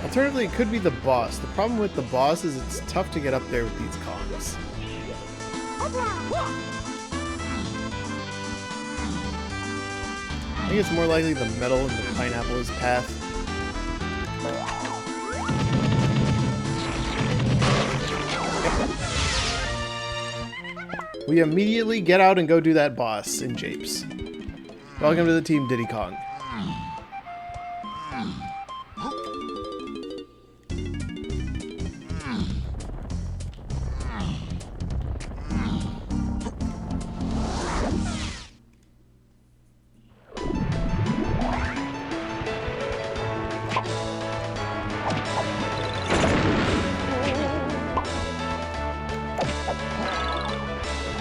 Alternatively, it could be the boss. The problem with the boss is it's tough to get up there with these Kongs. think it's more likely the metal and the pineapple is path. Yep. We immediately get out and go do that boss in Japes. Welcome to the team, Diddy Kong.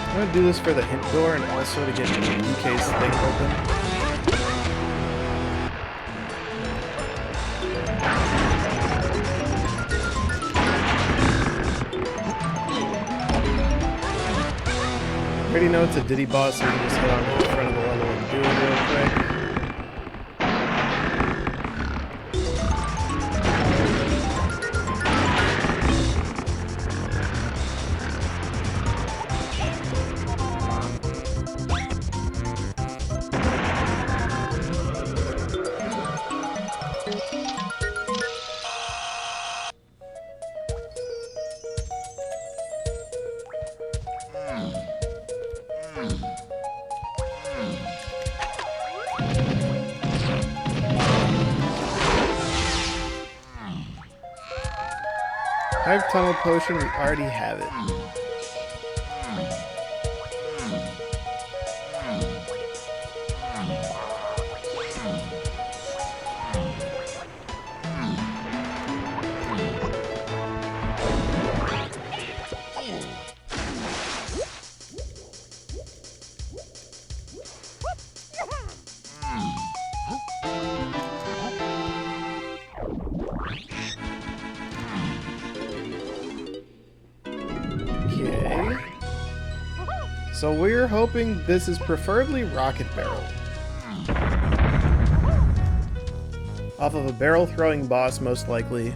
I'm gonna do this for the hint door and also to get DK's thing open. I already know it's a Diddy boss, so we can just hit on the front of the level and do it real quick. Hive Tunnel Potion, we already have it. Okay. So we're hoping this is preferably Rocket Barrel. Off of a barrel throwing boss, most likely.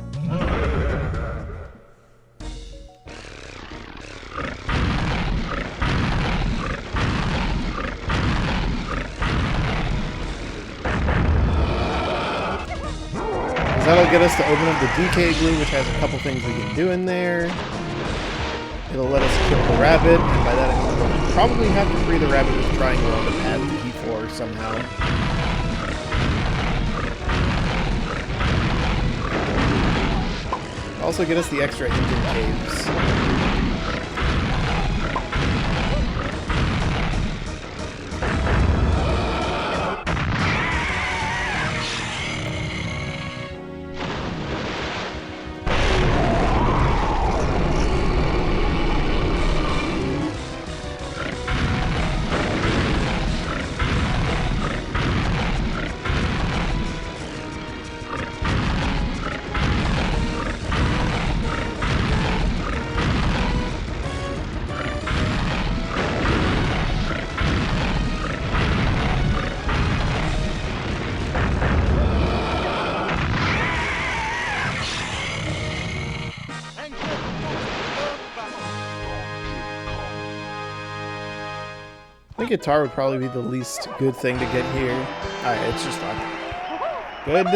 That'll get us to open up the DK glue, which has a couple things we can do in there. It'll let us kill the rabbit, and by that I mean we'll probably have to free the rabbit with triangle on the pad to P4 somehow. Also get us the extra Indian caves. I think guitar would probably be the least good thing to get here. Alright, it's just fine. Good.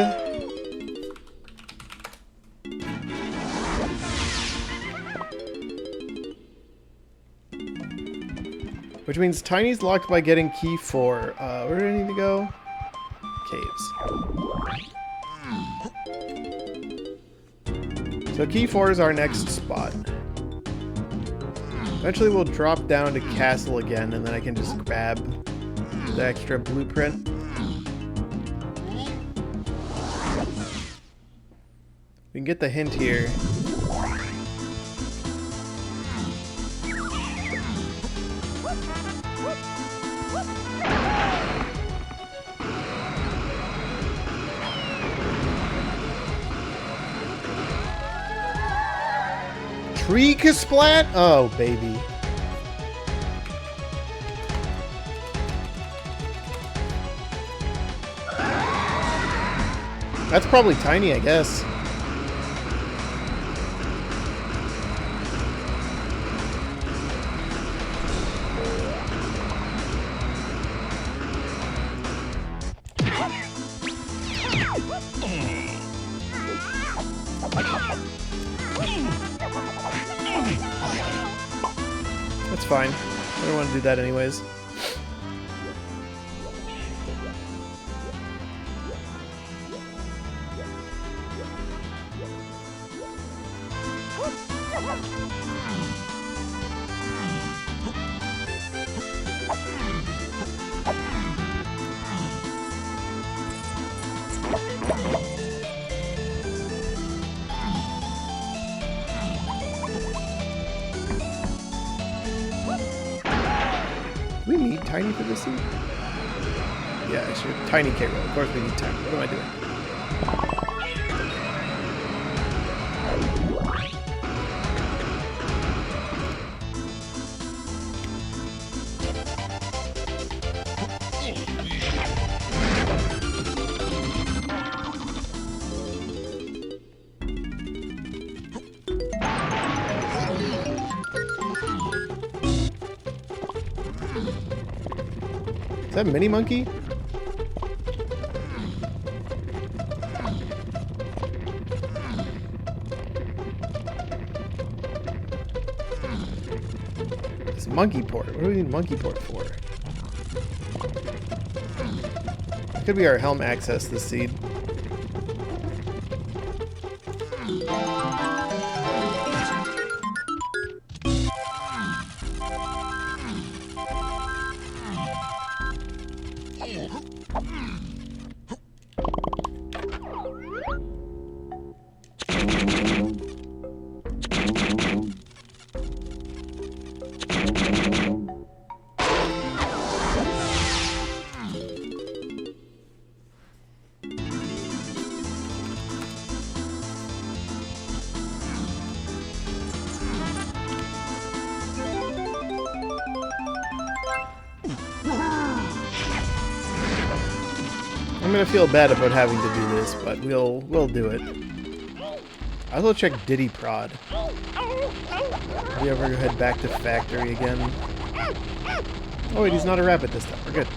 Which means Tiny's locked by getting key 4. Where do I need to go? Caves. So key 4 is our next spot. Eventually we'll drop down to Castle again, and then I can just grab the extra blueprint. We can get the hint here. Tree Kasplat? Oh, baby. That's probably Tiny, I guess. That's fine. I don't want to do that anyways. Do we need Tiny for this seed? Yeah, sure. Tiny K roll. Of course we need Tiny. What am I doing? Is that Mini Monkey? It's Monkey Port. What do we need Monkey Port for? It could be our helm access this seed. I'm gonna feel bad about having to do this, but we'll do it. I'll go check Diddy Prod. Will we ever head back to factory again? Oh wait, he's not a rabbit this time. We're good.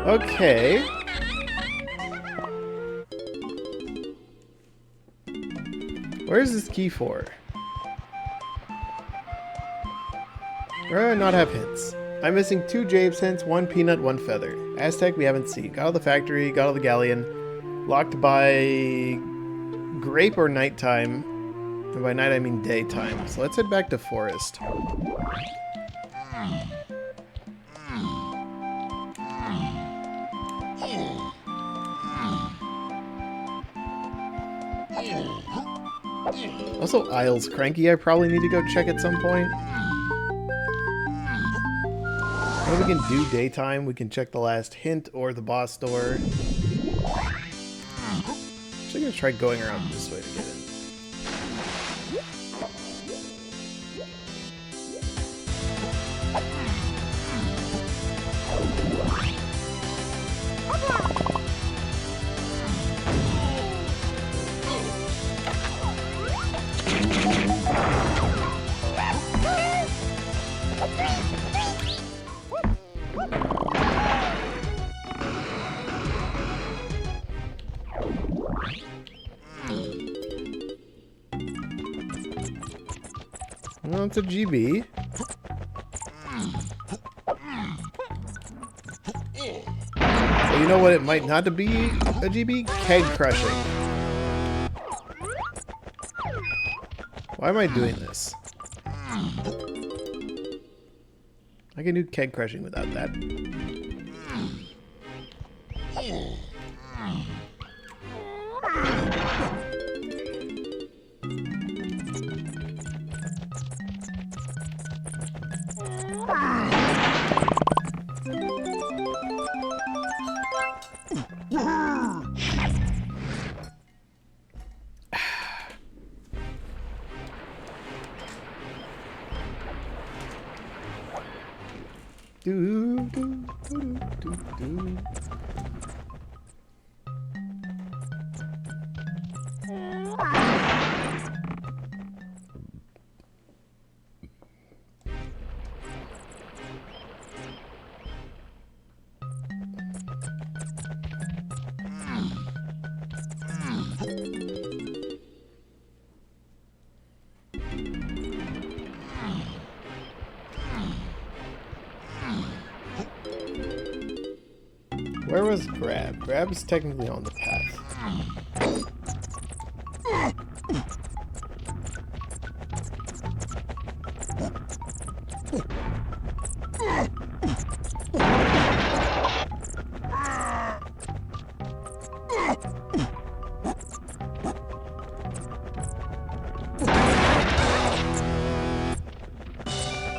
Okay. Where is this key for? Where do I not have hints? I'm missing 2 Japes hints, 1 peanut, 1 feather. Aztec we haven't seen. Got all the factory, got all the galleon. Locked by grape or nighttime. And by night I mean daytime. So let's head back to forest. Also, Isle's cranky. I probably need to go check at some point. If we can do daytime, we can check the last hint or the boss door. Actually, gonna try going around this way to get in. Well, it's a GB. But you know what it might not be a GB? Keg crushing. Why am I doing this? I can do keg crushing without that. do, do, do, do, do. Where was Grab? Grab is technically on the path.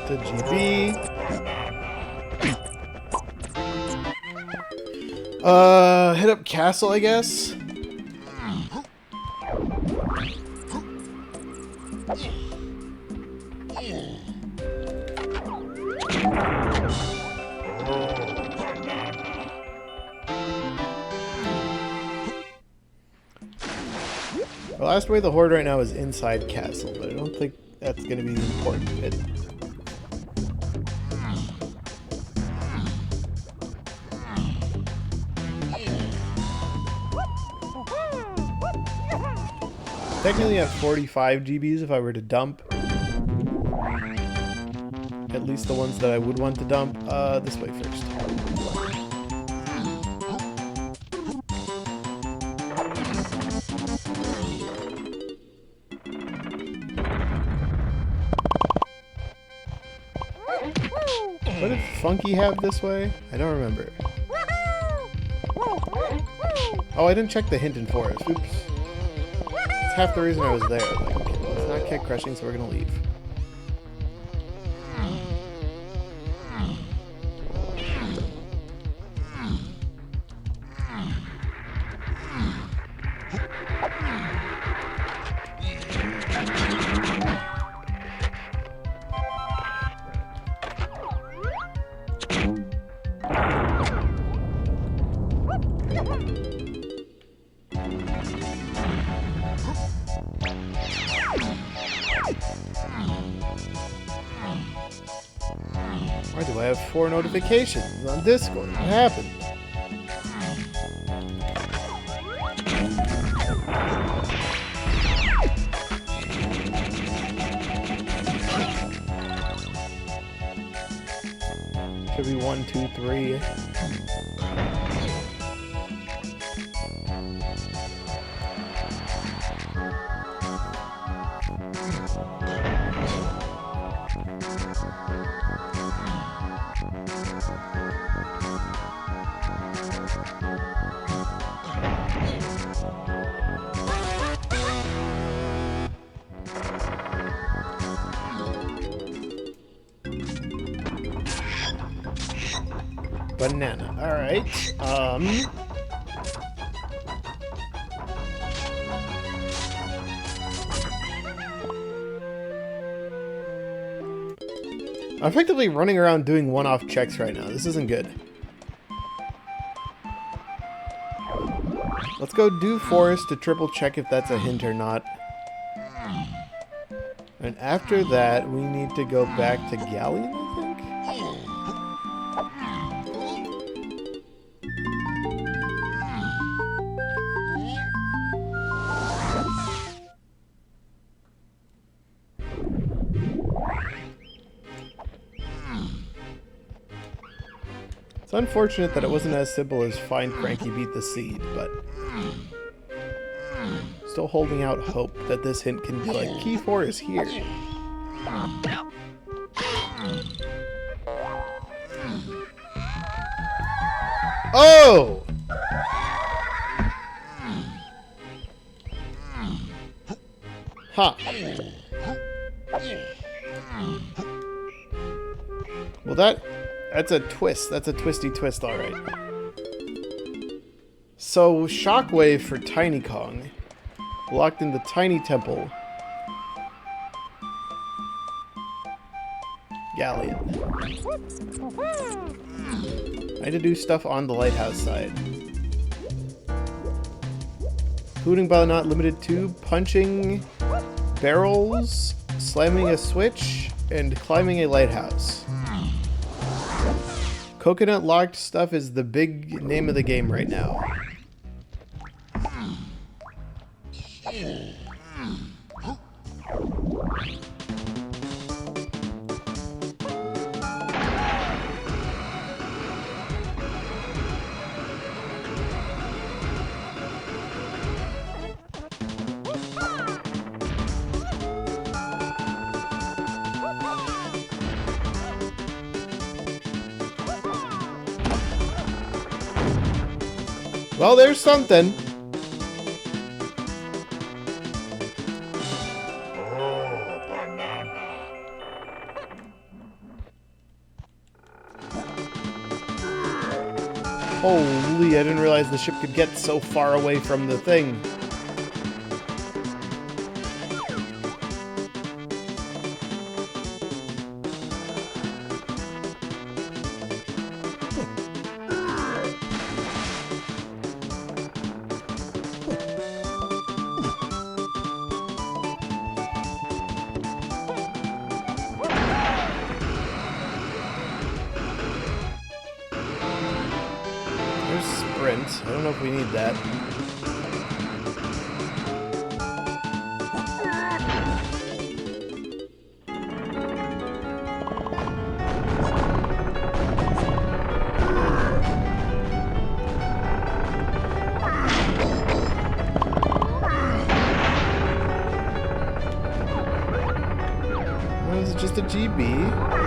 The GB. Hit up Castle, I guess. The last way the Horde right now is inside Castle, but I don't think that's going to be the important bit. Technically at 45 GBs if I were to dump. At least the ones that I would want to dump. This way first. What did Funky have this way? I don't remember. Oh, I didn't check the hint in Forest. Oops. That's half the reason I was there. Like, okay, well, it's not Keg Crushing, so we're gonna leave. Why do I have 4 notifications on Discord? What happened? Should be 1, 2, 3. Banana. Alright. I'm effectively running around doing one-off checks right now. This isn't good. Let's go do Forest to triple check if that's a hint or not. And after that, we need to go back to Galleon, I think? It's unfortunate that it wasn't as simple as find Cranky beat the seed, but still holding out hope that this hint can be like, Key 4 is here. Oh! Huh. Well, that's a twist. That's a twisty twist, alright. So, Shockwave for Tiny Kong. Locked in the Tiny Temple. Galleon. I had to do stuff on the lighthouse side. Looting but not limited to punching barrels, slamming a switch, and climbing a lighthouse. Coconut locked stuff is the big name of the game right now. Well, there's something. Holy, I didn't realize the ship could get so far away from the thing. Sprint. I don't know if we need that. Well, is it just a GB?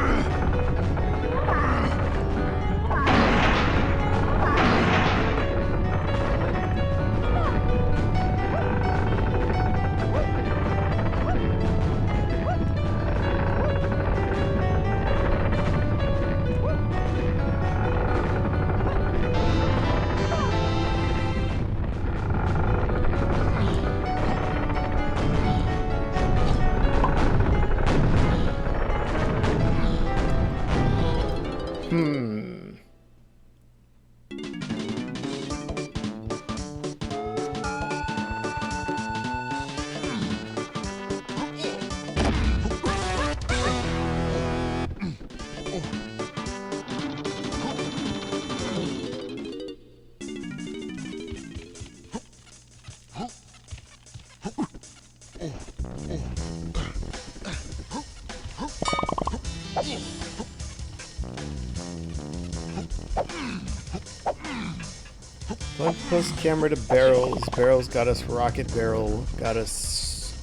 Plug plus camera to barrels. Barrels got us rocket barrel. Got us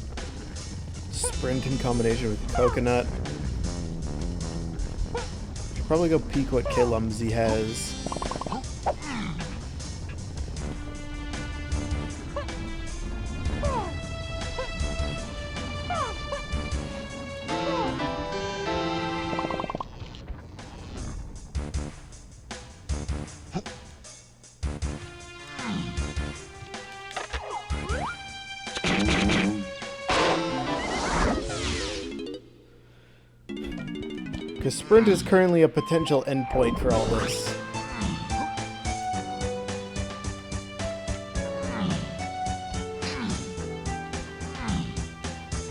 sprint in combination with coconut. Should probably go peek what K-Lumsy has. Because sprint is currently a potential endpoint for all this.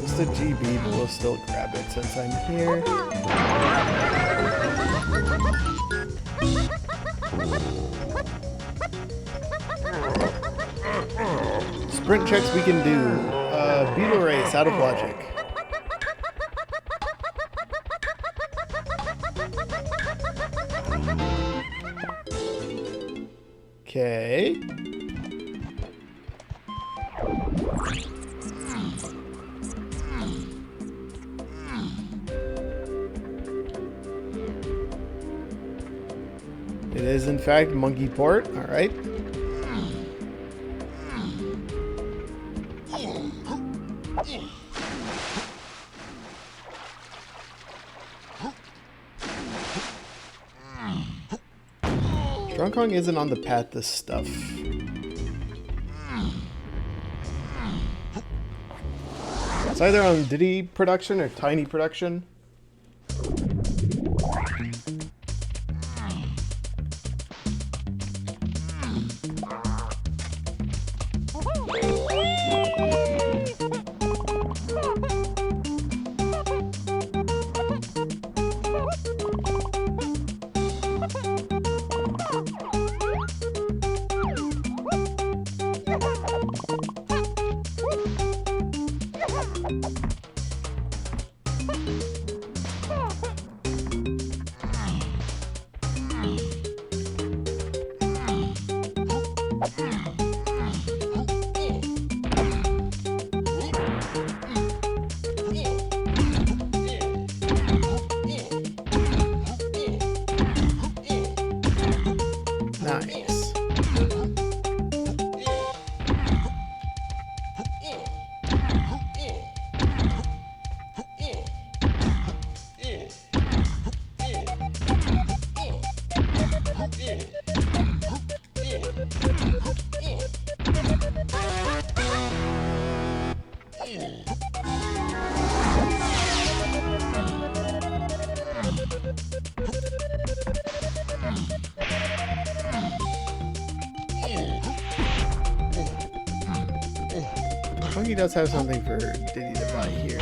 Just a GB, but we'll still grab it since I'm here. Sprint checks we can do. Beetle race, out of logic. Okay. It is in fact Monkey Port, alright. Strong Kong isn't on the path to stuff. It's either on Diddy production or Tiny production. Funky does have something for Diddy to buy here.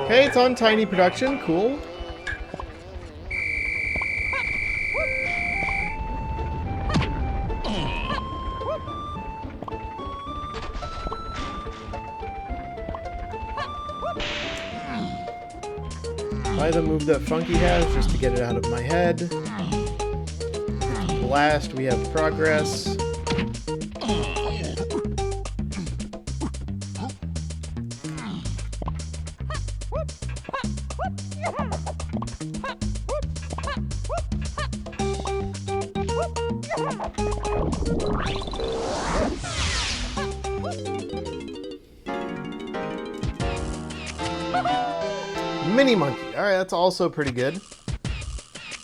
Okay, it's on Tiny Production. Cool. Buy the move that Funky has just to get it out of my head. Blast, we have progress. Mini Monkey. Alright, that's also pretty good.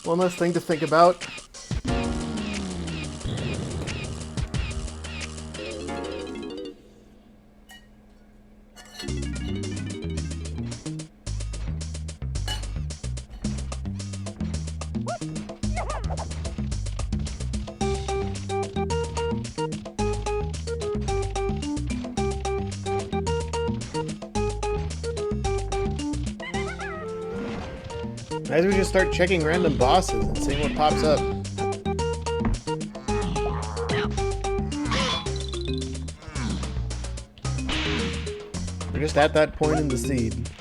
One less thing to think about. Might as well just start checking random bosses and seeing what pops up. We're just at that point in the seed.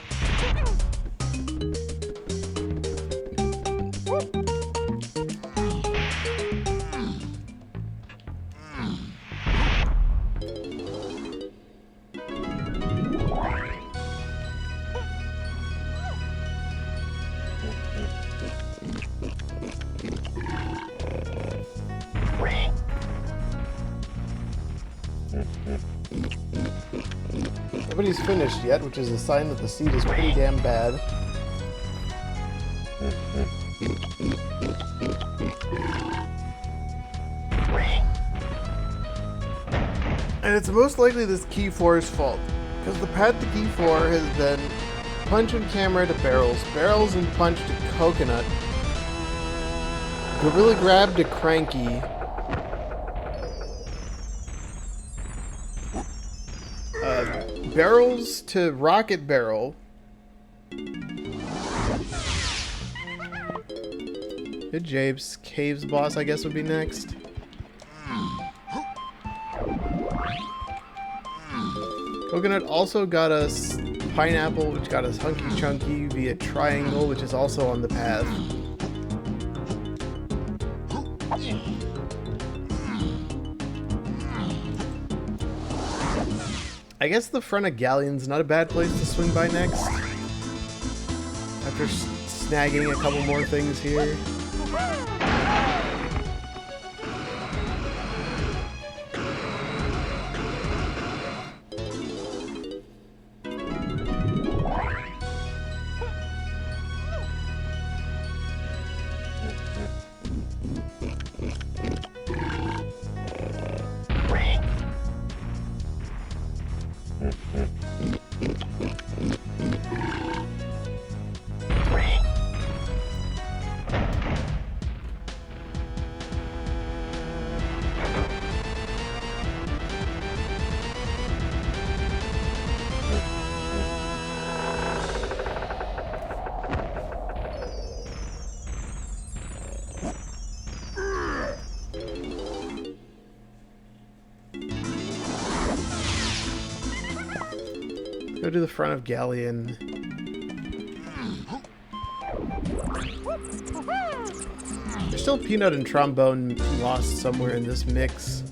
Nobody's finished yet, which is a sign that the seed is pretty damn bad. And it's most likely this Key 4's fault, because the path to Key 4 has been punch and camera to barrels, barrels and punch to coconut, gorilla grab to cranky, barrels to rocket barrel. Good Japes. Caves boss, I guess, would be next. Coconut also got us pineapple, which got us Hunky Chunky via triangle, which is also on the path. I guess the front of Galleon's not a bad place to swing by next. After snagging a couple more things here. Go to the front of Galleon. There's still Peanut and Trombone lost somewhere in this mix.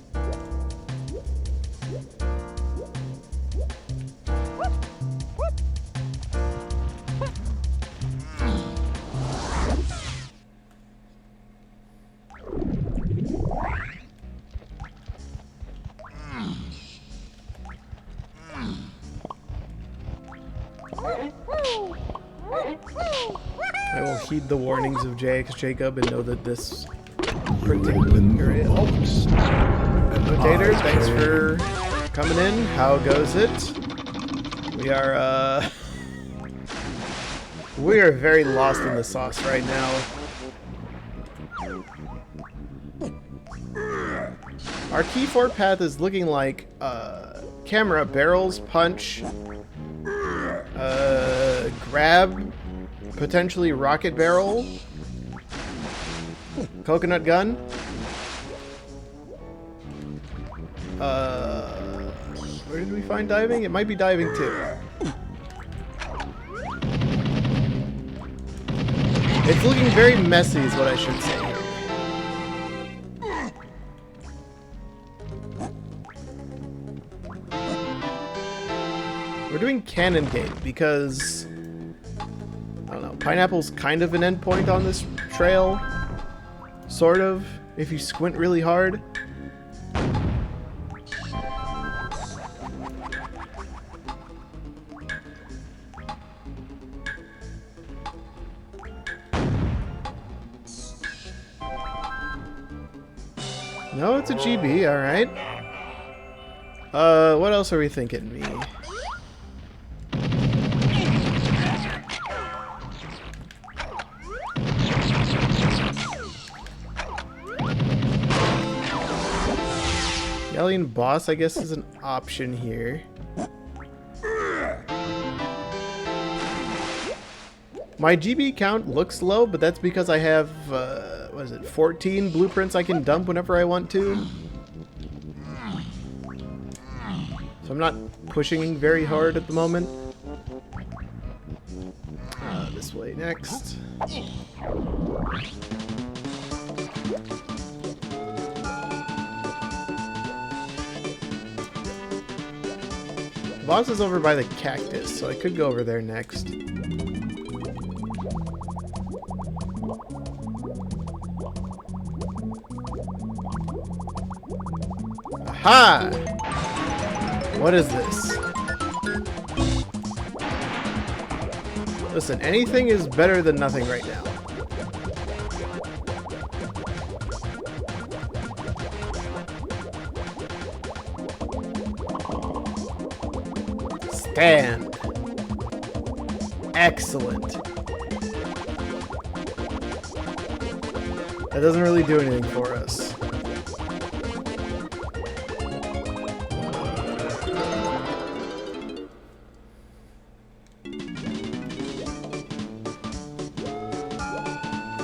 I will heed the warnings of JX Jacob and know that this particular area. Oh, Notator, thanks for coming in. How goes it? We are very lost in the sauce right now. Our key 4 path is looking like camera, barrels, punch, grab, potentially rocket barrel, coconut gun. Where did we find diving? It might be diving too. It's looking very messy is what I should say here. We're doing Cannon Gate because, I don't know, Pineapple's kind of an endpoint on this trail. Sort of, if you squint really hard. No, it's a GB, alright. What else are we thinking, me? Alien boss, I guess, is an option here. My GB count looks low, but that's because I have, what is it, 14 blueprints I can dump whenever I want to. So I'm not pushing very hard at the moment. This way next. Boss is over by the cactus, so I could go over there next. Aha! What is this? Listen, anything is better than nothing right now. Stand. Excellent. That doesn't really do anything for us.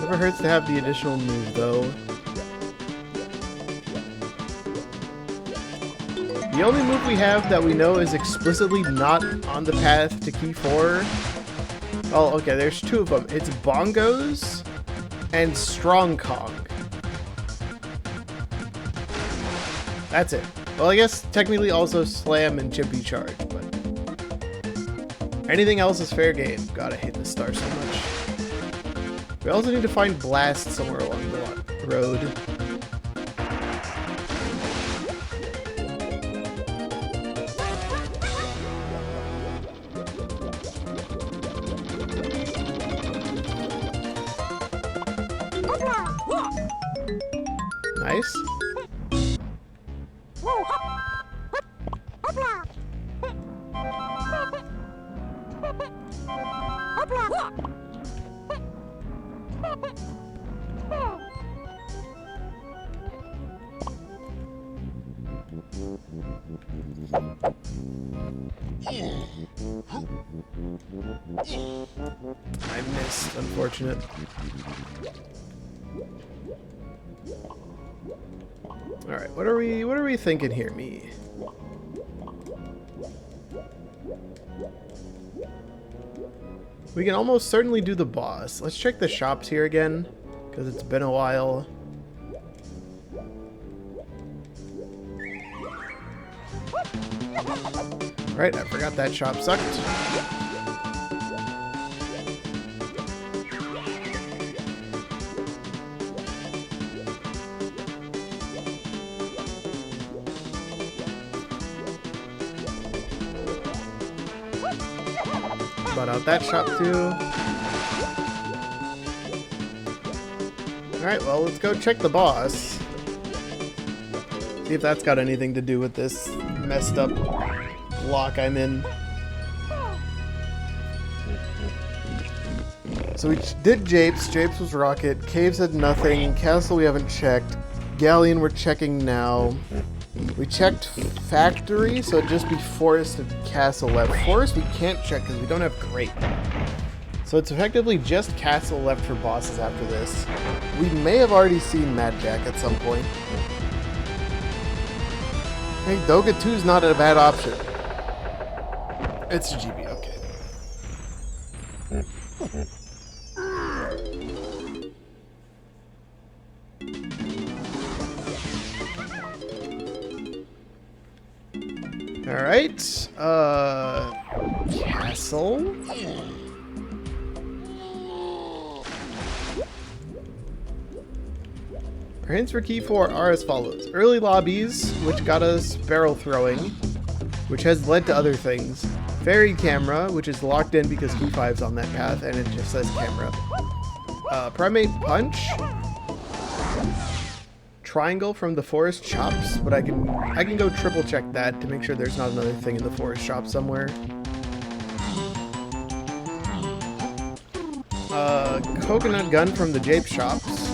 Never hurts to have the additional move, though. The only move we have that we know is explicitly not on the path to key 4. Oh, okay, there's 2 of them. It's Bongos and Strong Kong. That's it. Well, I guess technically also Slam and Chippy Charge, but anything else is fair game. God, I hate this star so much. We also need to find Blast somewhere along the road. Nice. I missed, unfortunate. Alright, what are we thinking here, me? We can almost certainly do the boss. Let's check the shops here again, because it's been a while. Right, I forgot that shop sucked. Bought out that shop too. Alright, well, let's go check the boss. See if that's got anything to do with this messed up block I'm in. So we did Japes. Japes was Rocket. Caves had nothing. Castle we haven't checked. Galleon we're checking now. We checked Factory, so it'd just be Forest and Castle left. Forest we can't check because we don't have Grape. So it's effectively just Castle left for bosses after this. We may have already seen Mad Jack at some point. I think Doga 2 is not a bad option. It's a GB, okay. Alright, Castle. Our hints for Key 4 are as follows. Early lobbies, which got us barrel throwing, which has led to other things. Fairy camera, which is locked in because Key 5's on that path, and it just says camera. Primate punch. Triangle from the forest shops, but I can go triple check that to make sure there's not another thing in the forest shop somewhere. Coconut gun from the Jape shops.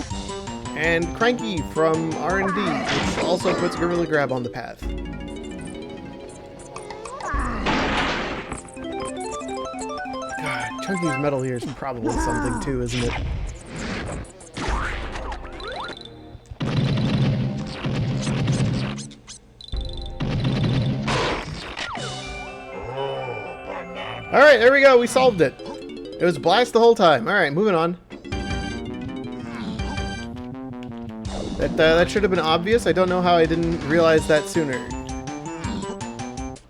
And Cranky from R&D, which also puts Gorilla Grab on the path. God, Chunky's metal here is probably something too, isn't it? Alright, there we go, we solved it. It was blast the whole time. Alright, moving on. That should have been obvious. I don't know how I didn't realize that sooner.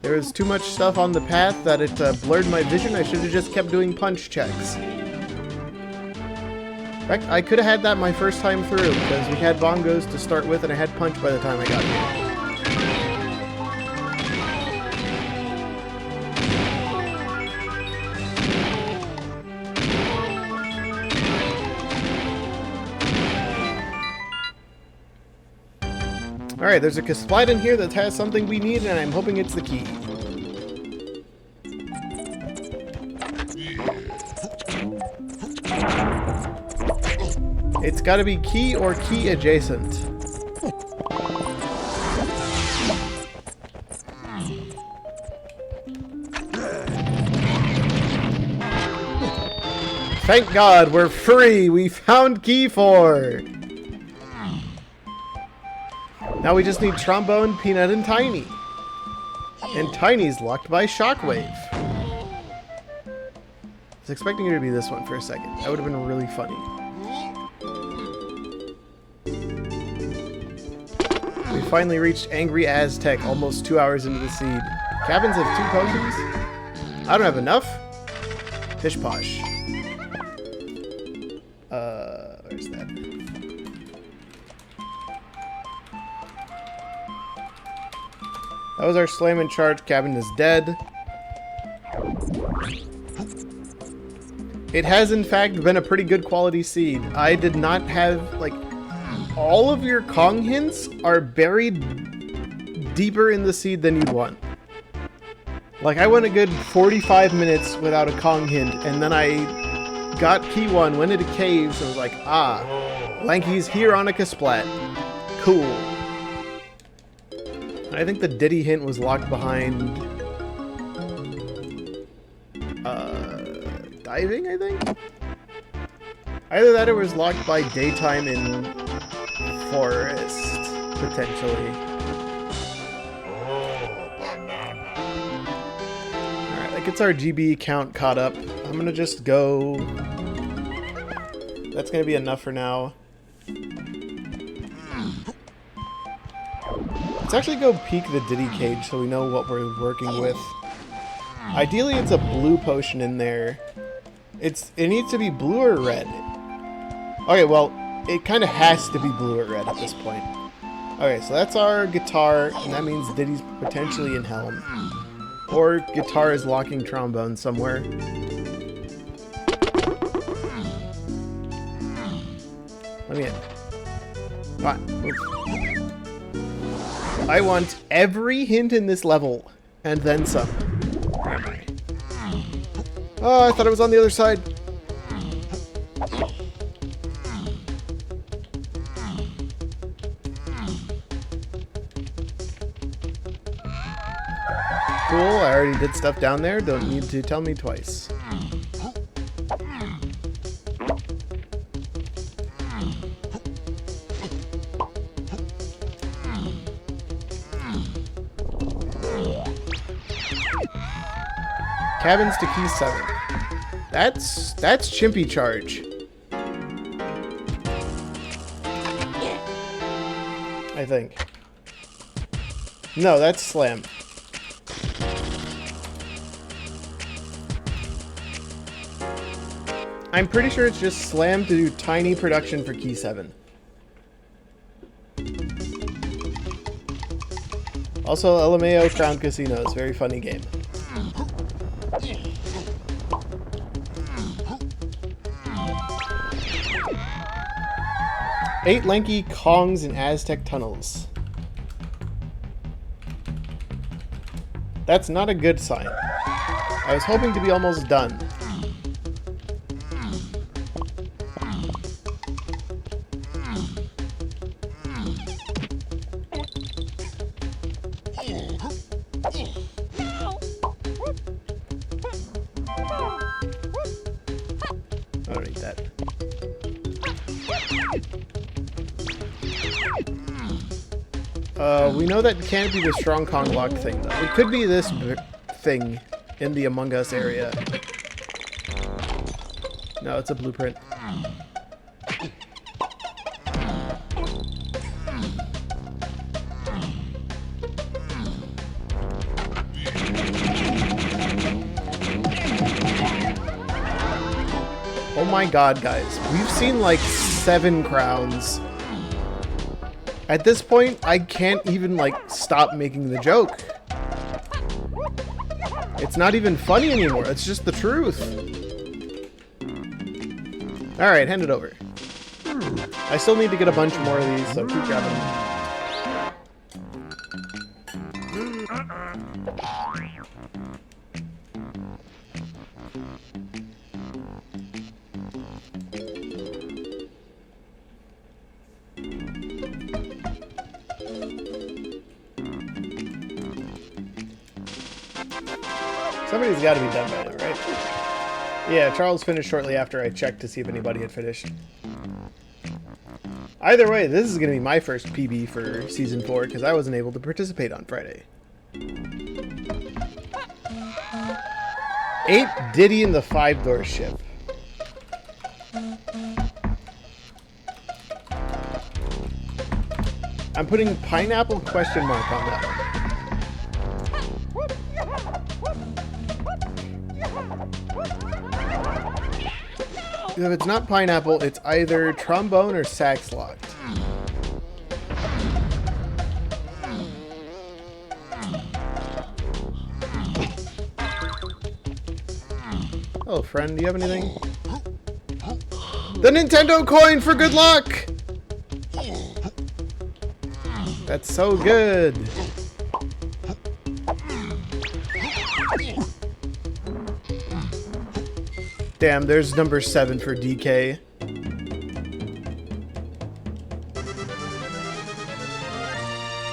There was too much stuff on the path that it blurred my vision. I should have just kept doing punch checks. In fact, I could have had that my first time through, because we had bongos to start with and I had punch by the time I got here. Alright, there's a Casplite in here that has something we need, and I'm hoping it's the key. It's gotta be key or key adjacent. Thank God, we're free! We found key 4! Now we just need Trombone, Peanut, and Tiny. And Tiny's locked by Shockwave. I was expecting it to be this one for a second. That would have been really funny. We finally reached Angry Aztec almost 2 hours into the seed. Cabins have 2 potions? I don't have enough? Pish posh. Where's that? That was our slam and charge. Cabin is dead. It has in fact been a pretty good quality seed. I did not have, like, all of your Kong hints are buried deeper in the seed than you'd want. Like, I went a good 45 minutes without a Kong hint, and then I got key 1, went into caves, and was like, ah, Lanky's here on a Kasplat. Cool. I think the Diddy hint was locked behind diving, I think? Either that or was locked by daytime in forest, potentially. Alright, that gets our GB count caught up. I'm gonna just go... That's gonna be enough for now. Let's actually go peek the Diddy cage so we know what we're working with. Ideally, it's a blue potion in there. It needs to be blue or red. Okay, well, it kind of has to be blue or red at this point. Okay, so that's our guitar, and that means Diddy's potentially in Helm. Or guitar is locking trombone somewhere. Let me in. Come on, move. I want every hint in this level, and then some. Where am I? Oh, I thought it was on the other side. Cool, I already did stuff down there. Don't need to tell me twice. Cabins to key 7. That's Chimpy Charge. I think. No, that's Slam. I'm pretty sure it's just Slam to do tiny production for key 7. Also, LMAO Crown Casinos, very funny game. Eight lanky Kongs in Aztec tunnels. That's not a good sign. I was hoping to be almost done. I don't need that. We know that can't be the strong Kong lock thing, though. It could be this thing in the Among Us area. No, it's a blueprint. Oh my god, guys. We've seen like 7 crowns. At this point, I can't even, like, stop making the joke. It's not even funny anymore. It's just the truth. Alright, hand it over. I still need to get a bunch more of these, so keep grabbing them. Somebody's got to be done by now, right? Yeah, Charles finished shortly after I checked to see if anybody had finished. Either way, this is going to be my first PB for Season 4 because I wasn't able to participate on Friday. 8 Diddy in the 5-door ship. I'm putting pineapple question mark on that one. If it's not pineapple, it's either trombone or sax locked. Oh, friend, do you have anything? The Nintendo coin for good luck! That's so good. Damn, there's number 7 for DK.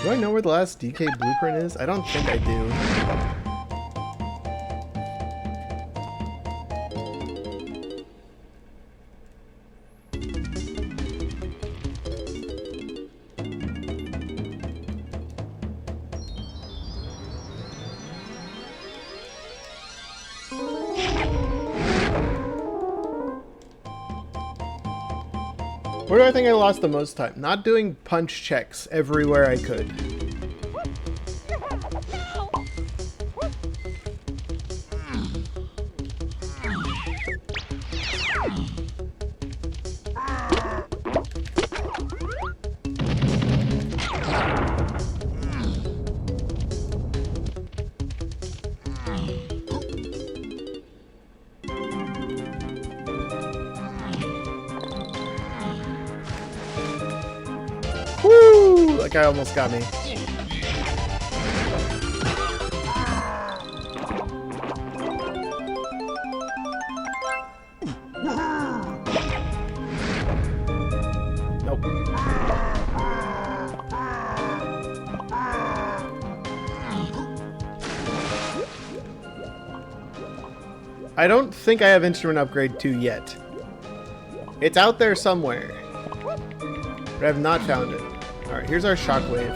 Do I know where the last DK blueprint is? I don't think I do. Where do I think I lost the most time? Not doing punch checks everywhere I could. that guy almost got me. Nope. I don't think I have Instrument Upgrade 2 yet. It's out there somewhere, but I have not found it. Alright, here's our Shockwave.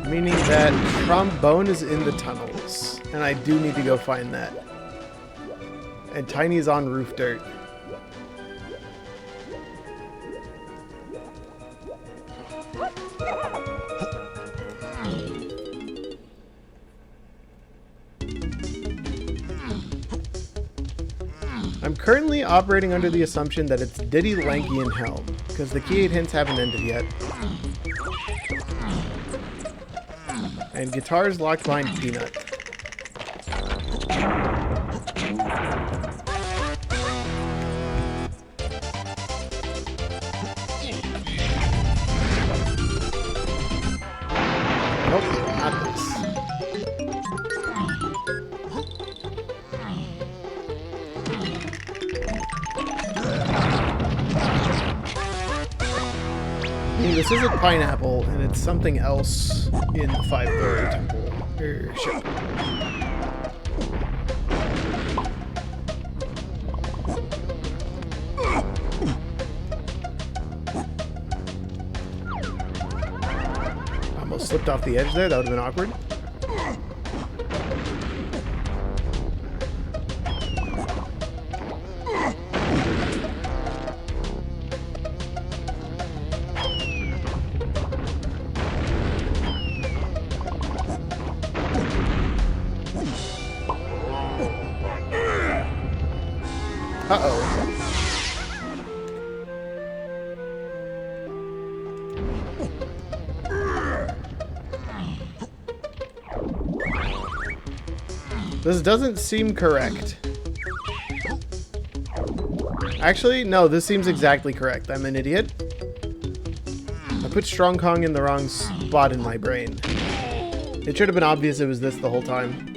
Meaning that Trombone is in the tunnels, and I do need to go find that. And Tiny's on Roof Dirt. I'm currently operating under the assumption that it's Diddy, Lanky, and Helm, because the Key 8 hints haven't ended yet. And Guitar's locked behind Peanut. Nope, not this. This isn't Pineapple, and it's something else in the 5-Glory Temple. Ship. Almost slipped off the edge there. That would have been awkward. Uh-oh. This doesn't seem correct. Actually, no, this seems exactly correct. I'm an idiot. I put Strong Kong in the wrong spot in my brain. It should have been obvious it was this the whole time.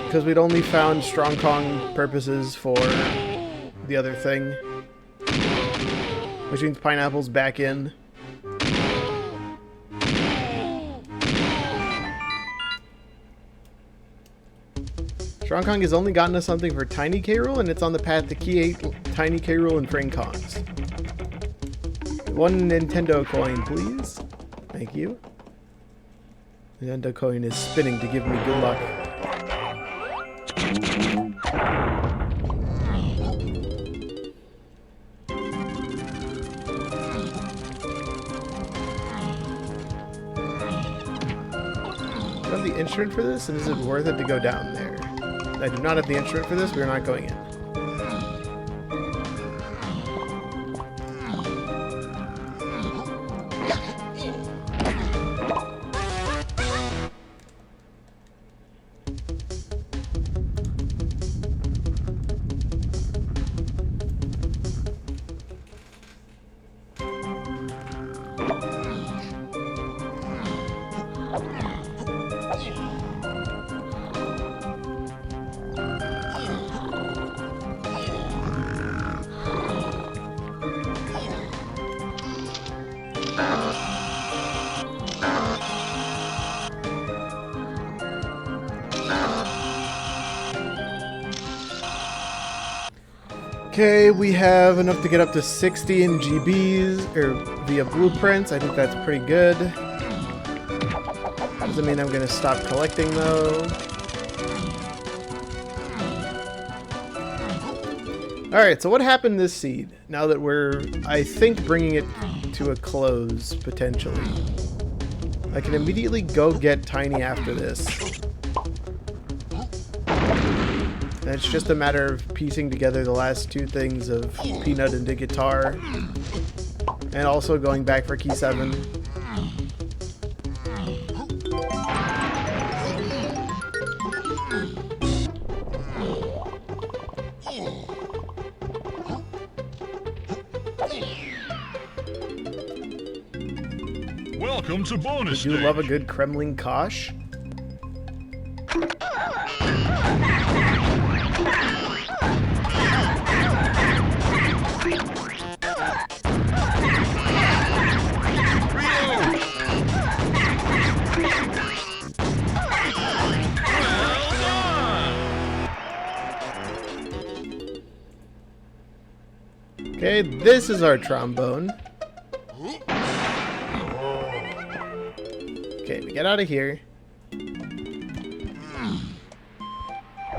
Because we'd only found Strong Kong purposes for the other thing. Which means Pineapple's back in. Strong Kong has only gotten us something for Tiny K. Rool, and it's on the path to Key 8, Tiny K. Rool, and Frame Kongs. One Nintendo coin, please. Thank you. Nintendo coin is spinning to give me good luck. Do I have the instrument for this, and is it worth it to go down there? I do not have the instrument for this. We are not going in. Okay, we have enough to get up to 60 in GBs, or via blueprints. I think that's pretty good. Doesn't mean I'm going to stop collecting, though. Alright, so what happened this seed? Now that we're, I think, bringing it to a close, potentially. I can immediately go get Tiny after this. And it's just a matter of piecing together the last two things of Peanut and the guitar. And also going back for Key 7. Welcome to bonus You stage. love a good Kremling Kosh? Okay, this is our trombone. Okay, we get out of here.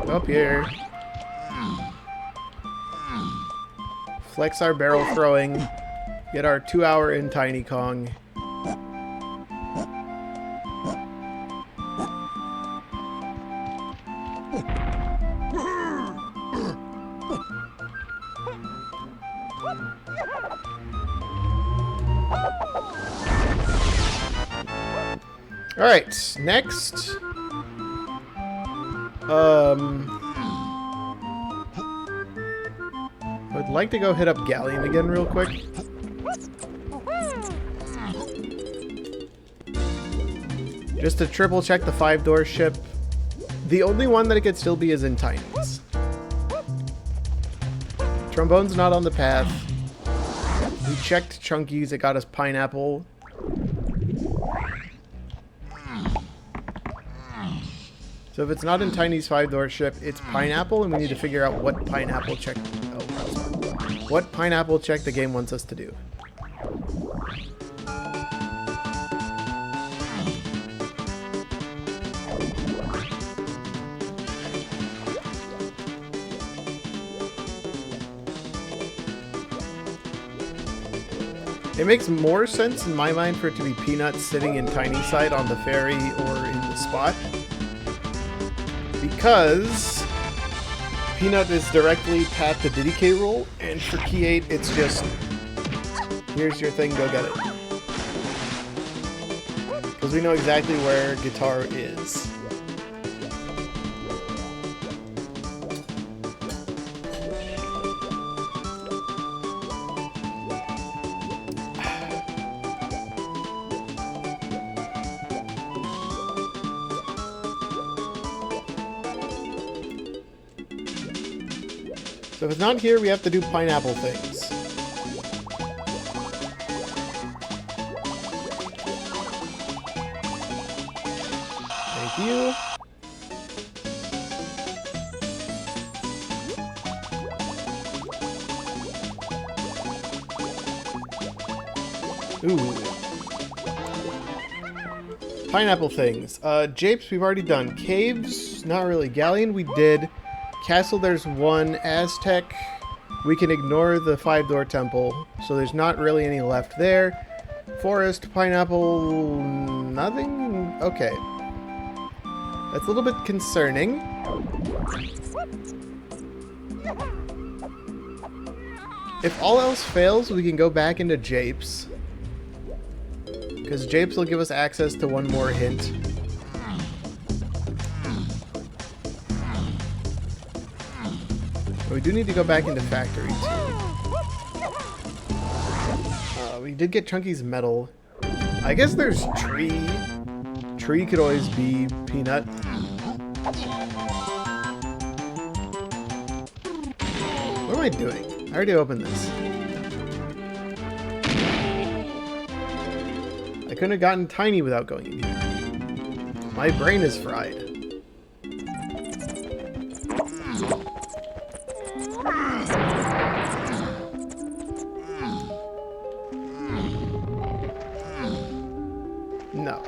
Go up here. Flex our barrel throwing. Get our 2-hour in Tiny Kong. Alright, next. I'd like to go hit up Galleon again real quick. Just to triple check the 5-door ship. The only one that it could still be is in Tiny's. Trombone's not on the path. We checked Chunky's, it got us Pineapple. So if it's not in Tiny's 5-door ship, it's Pineapple, and we need to figure out what Pineapple check. What Pineapple check the game wants us to do. It makes more sense in my mind for it to be Peanut sitting in Tiny side on the ferry or in the spot. Because Peanut is directly pat the Diddy K roll, and for Key 8, it's just, here's your thing, go get it. Because we know exactly where Guitar is. So if it's not here, we have to do Pineapple things. Thank you. Ooh. Pineapple things. Japes, we've already done. Caves, not really. Galleon, we did. Castle, there's one. Aztec, we can ignore the 5-door temple, so there's not really any left there. Forest, Pineapple, nothing? Okay. That's a little bit concerning. If all else fails, we can go back into Japes. Because Japes will give us access to one more hint. We do need to go back into Factory too. We did get Chunky's medal. I guess there's Tree. Tree could always be Peanut. What am I doing? I already opened this. I couldn't have gotten Tiny without going in here. My brain is fried. No.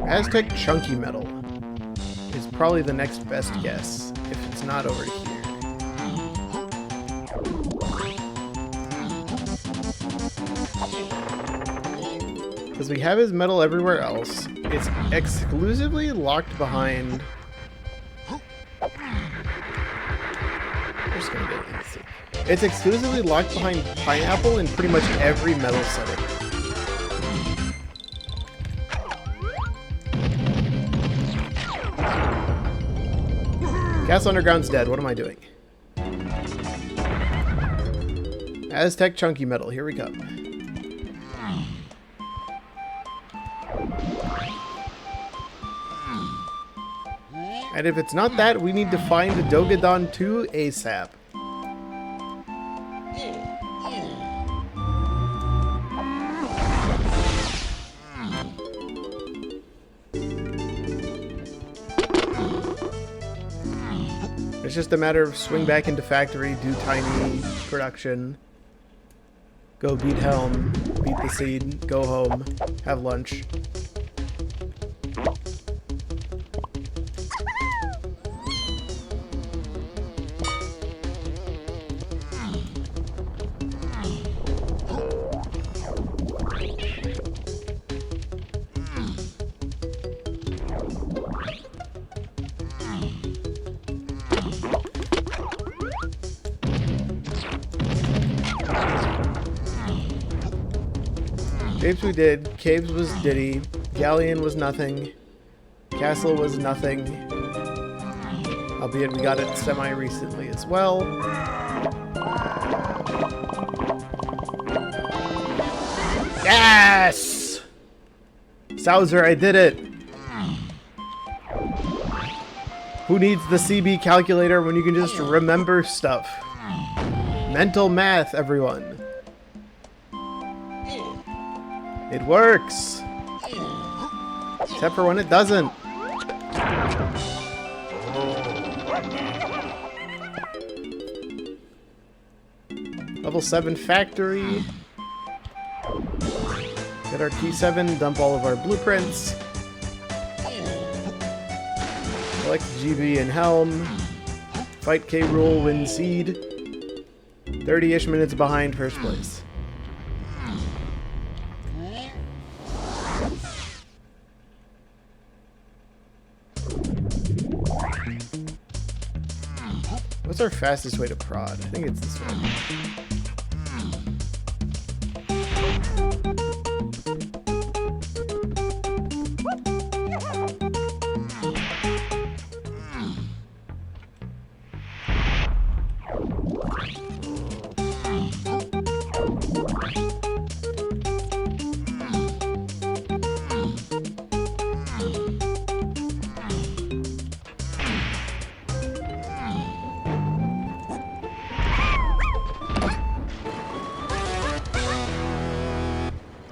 Aztec Chunky Metal is probably the next best guess, if it's not over here. Because we have his medal everywhere else. It's exclusively locked behind... It's exclusively locked behind Pineapple in pretty much every metal setting. Castle Underground's dead. What am I doing? Aztec Chunky Metal. Here we come. And if it's not that, we need to find Dogadon 2 ASAP. It's just a matter of swing back into factory, do tiny production, go beat Helm, beat the Seed, go home, have lunch. Capes we did. Caves was Diddy. Galleon was nothing. Castle was nothing. Albeit we got it semi-recently as well. Yes! Souser, I did it! Who needs the CB calculator when you can just remember stuff? Mental math, everyone. It works! Except for when it doesn't. Level 7 factory. Get our key 7, dump all of our blueprints. Select GB and Helm. Fight K. Rool, win Seed. 30-ish minutes behind first place. What's our fastest way to prod? I think it's this one.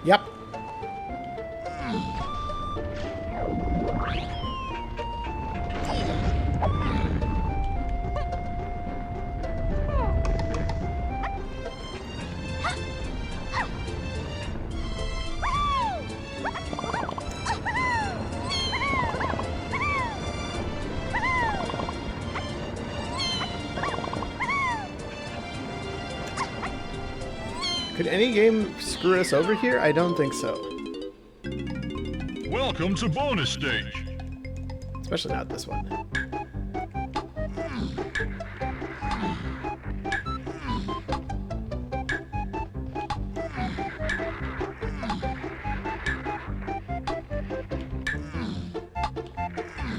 Yep. Could any game screw us over here? I don't think so. Welcome to bonus stage. Especially not this one.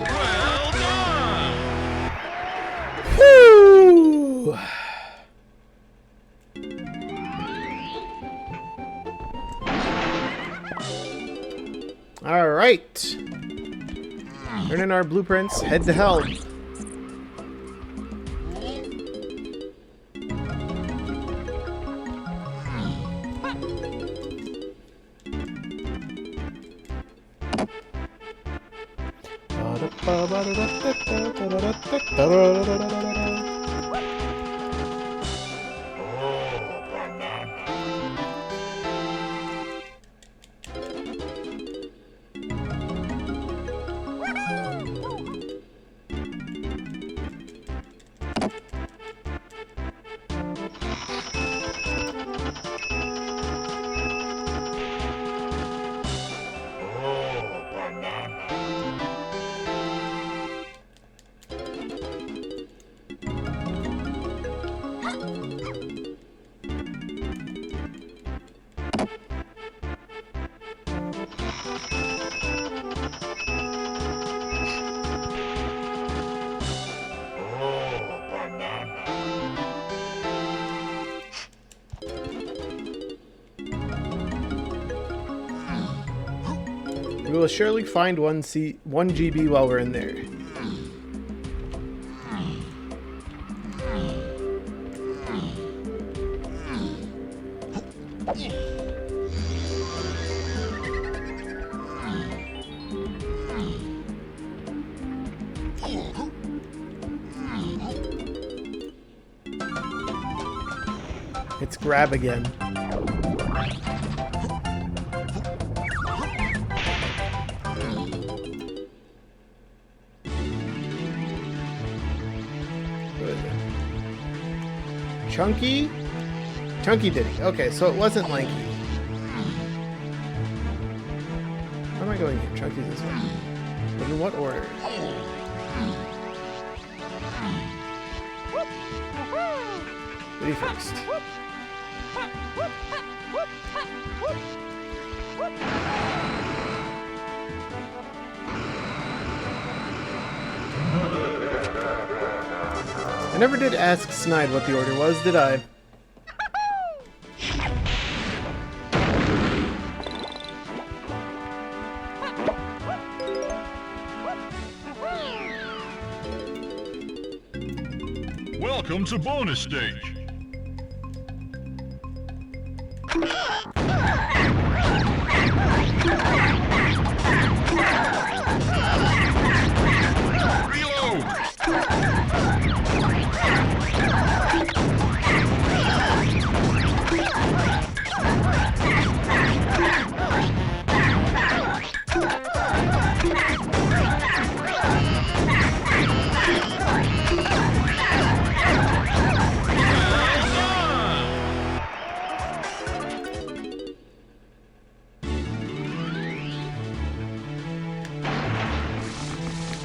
Well done! Woo! All right. Turn in our blueprints. Head to hell. We will surely find 1 GB while we're in there. It's grab again. Chunky? Chunky Diddy. Okay, so it wasn't Lanky. Where am I going here? Chunky's this way. But in what order? Diddy first. I never did ask Snide what the order was, did I? Welcome to bonus stage. Reload!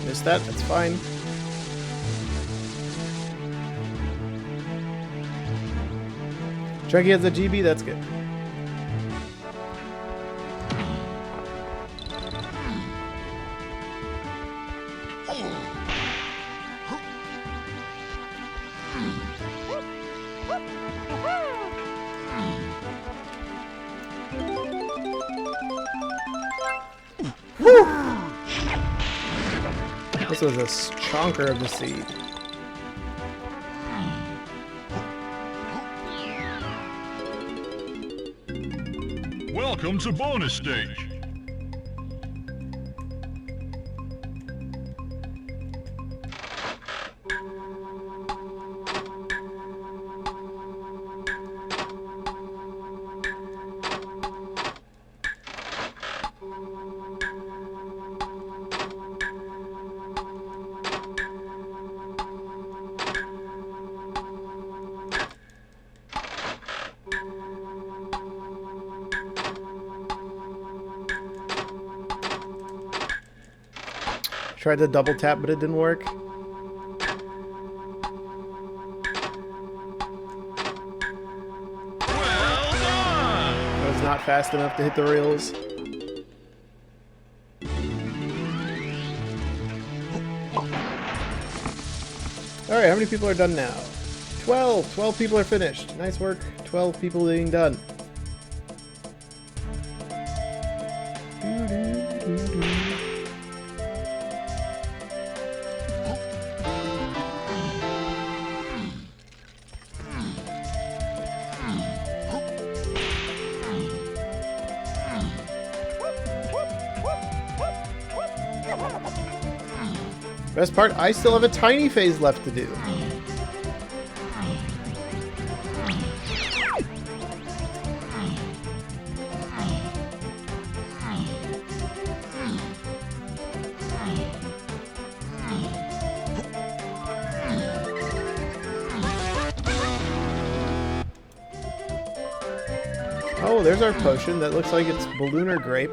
Missed that, that's fine. Chunky has a GB, that's good. This was a chonker of the seed. Welcome to bonus stage. Tried to double tap, but it didn't work. I was not fast enough to hit the rails. Alright, how many people are done now? 12! 12 people are finished. Nice work. 12 people being done. Best part, I still have a tiny phase left to do. Oh, there's our potion. That looks like it's balloon or grape.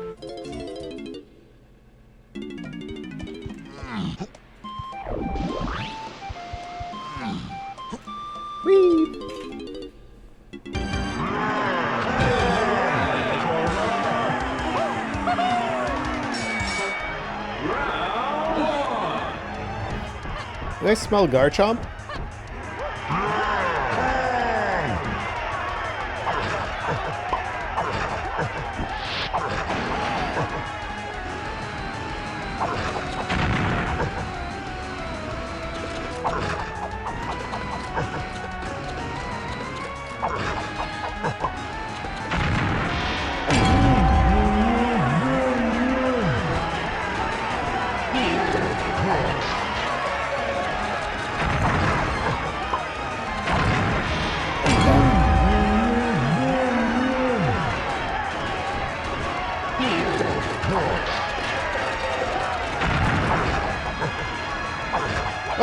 Whee! Do I smell Garchomp?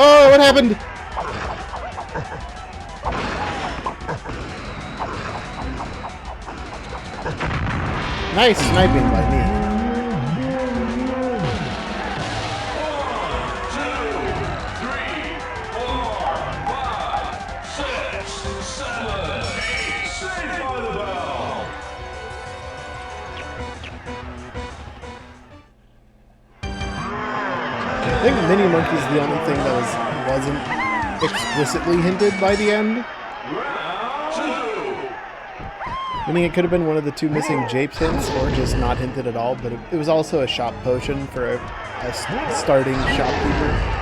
Oh, what happened? Nice sniping by me. 1, 2, 3, 4, 5, 6, 7, 8. Saved by the bell. I think Mini Monkey's the only thing that wasn't explicitly hinted by the end. Meaning it could have been one of the two missing Japes hints, or just not hinted at all, but it was also a shop potion for a starting shopkeeper.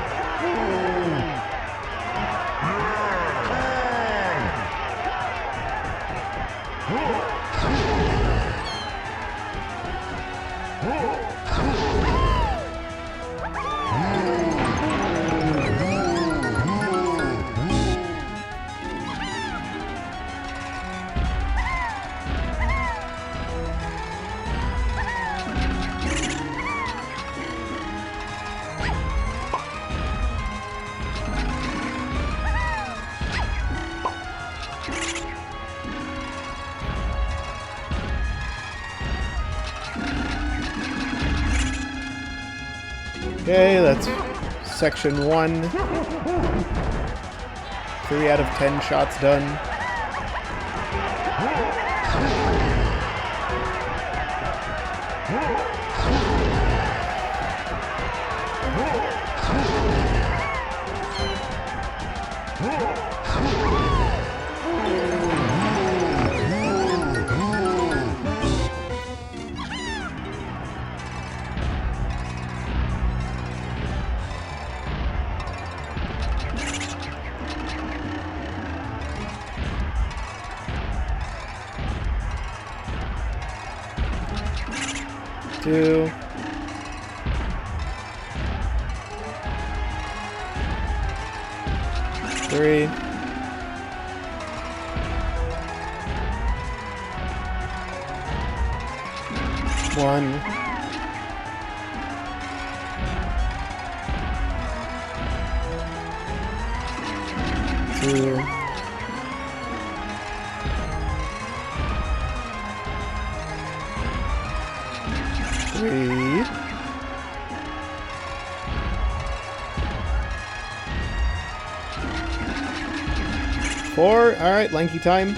Okay, that's section 1. 3 out of 10 shots done. Two. Three. One. Two. Three. Four. All right, lanky time.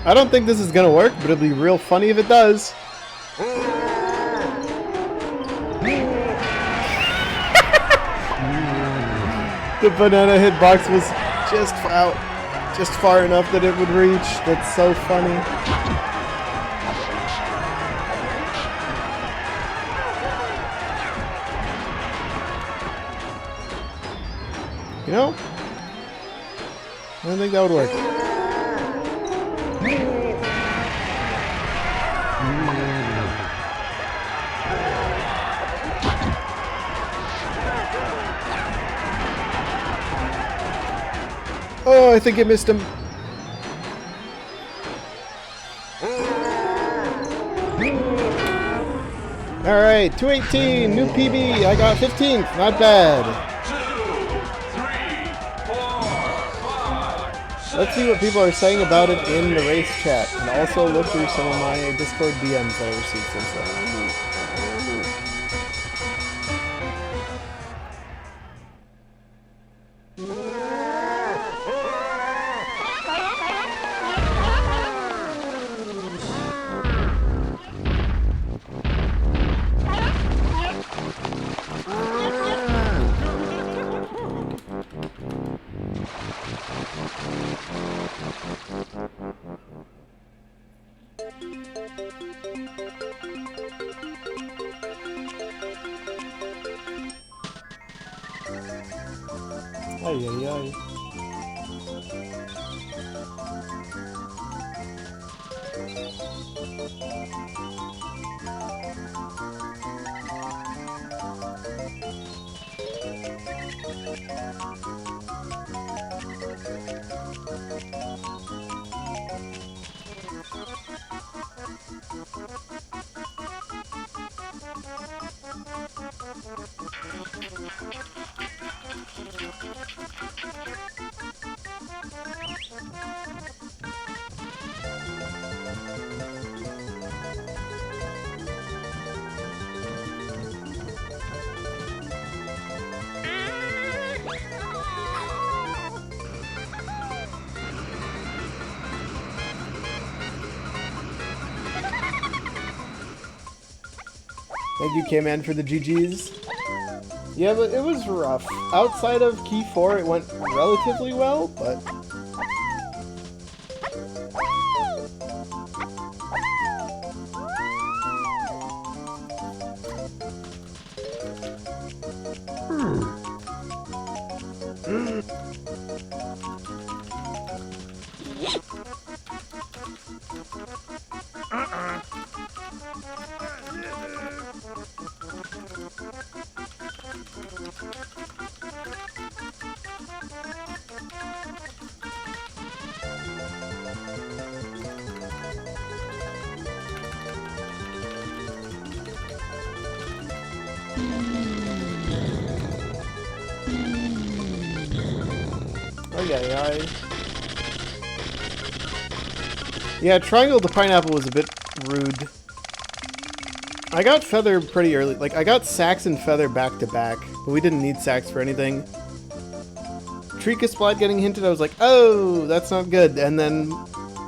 I don't think this is gonna work, but it'll be real funny if it does. The banana hitbox was just far enough that it would reach. That's so funny. You know, I don't think that would work. Oh, I think I missed him. Alright, 218, new PB. I got 15th, not bad. 2, 3, 4, 5, 6. Let's see what people are saying about it in the race chat, and also look through some of my Discord DMs that I received since then. Thank you, K-Man, for the GGs. Yeah, but it was rough. Outside of Key 4, it went relatively well, but... Yeah, Triangle to Pineapple was a bit rude. I got Feather pretty early. Like, I got Sax and Feather back to back, but we didn't need Sax for anything. Trika Splat getting hinted, I was like, oh, that's not good. And then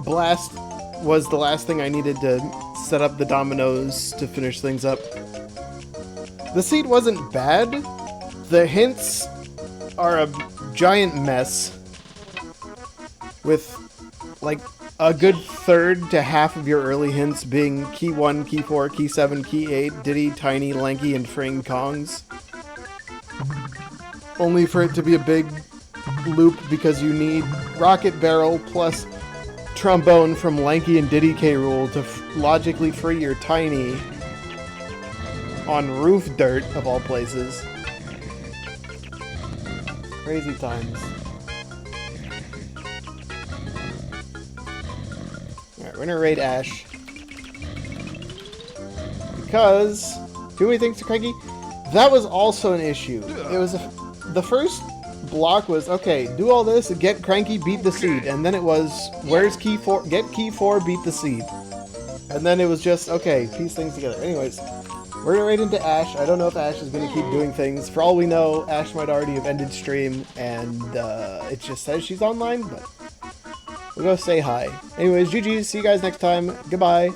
Blast was the last thing I needed to set up the dominoes to finish things up. The seed wasn't bad. The hints are a giant mess. With, like, a good third to half of your early hints being Key 1, Key 4, Key 7, Key 8, Diddy, Tiny, Lanky, and Fraying Kongs. Only for it to be a big loop because you need Rocket Barrel plus Trombone from Lanky and Diddy K. Rool to logically free your Tiny on Roof Dirt, of all places. Crazy times. Alright, we're gonna raid Ash. Because, too many things to Cranky. That was also an issue. It was the first block was, okay, do all this, get Cranky, beat the seed. And then it was, where's Key 4? Get Key 4, beat the seed. And then it was just, okay, piece things together. Anyways, we're gonna raid into Ash. I don't know if Ash is gonna keep doing things. For all we know, Ash might already have ended stream, and it just says she's online, but we'll go say hi. Anyways, GG's, see you guys next time. Goodbye.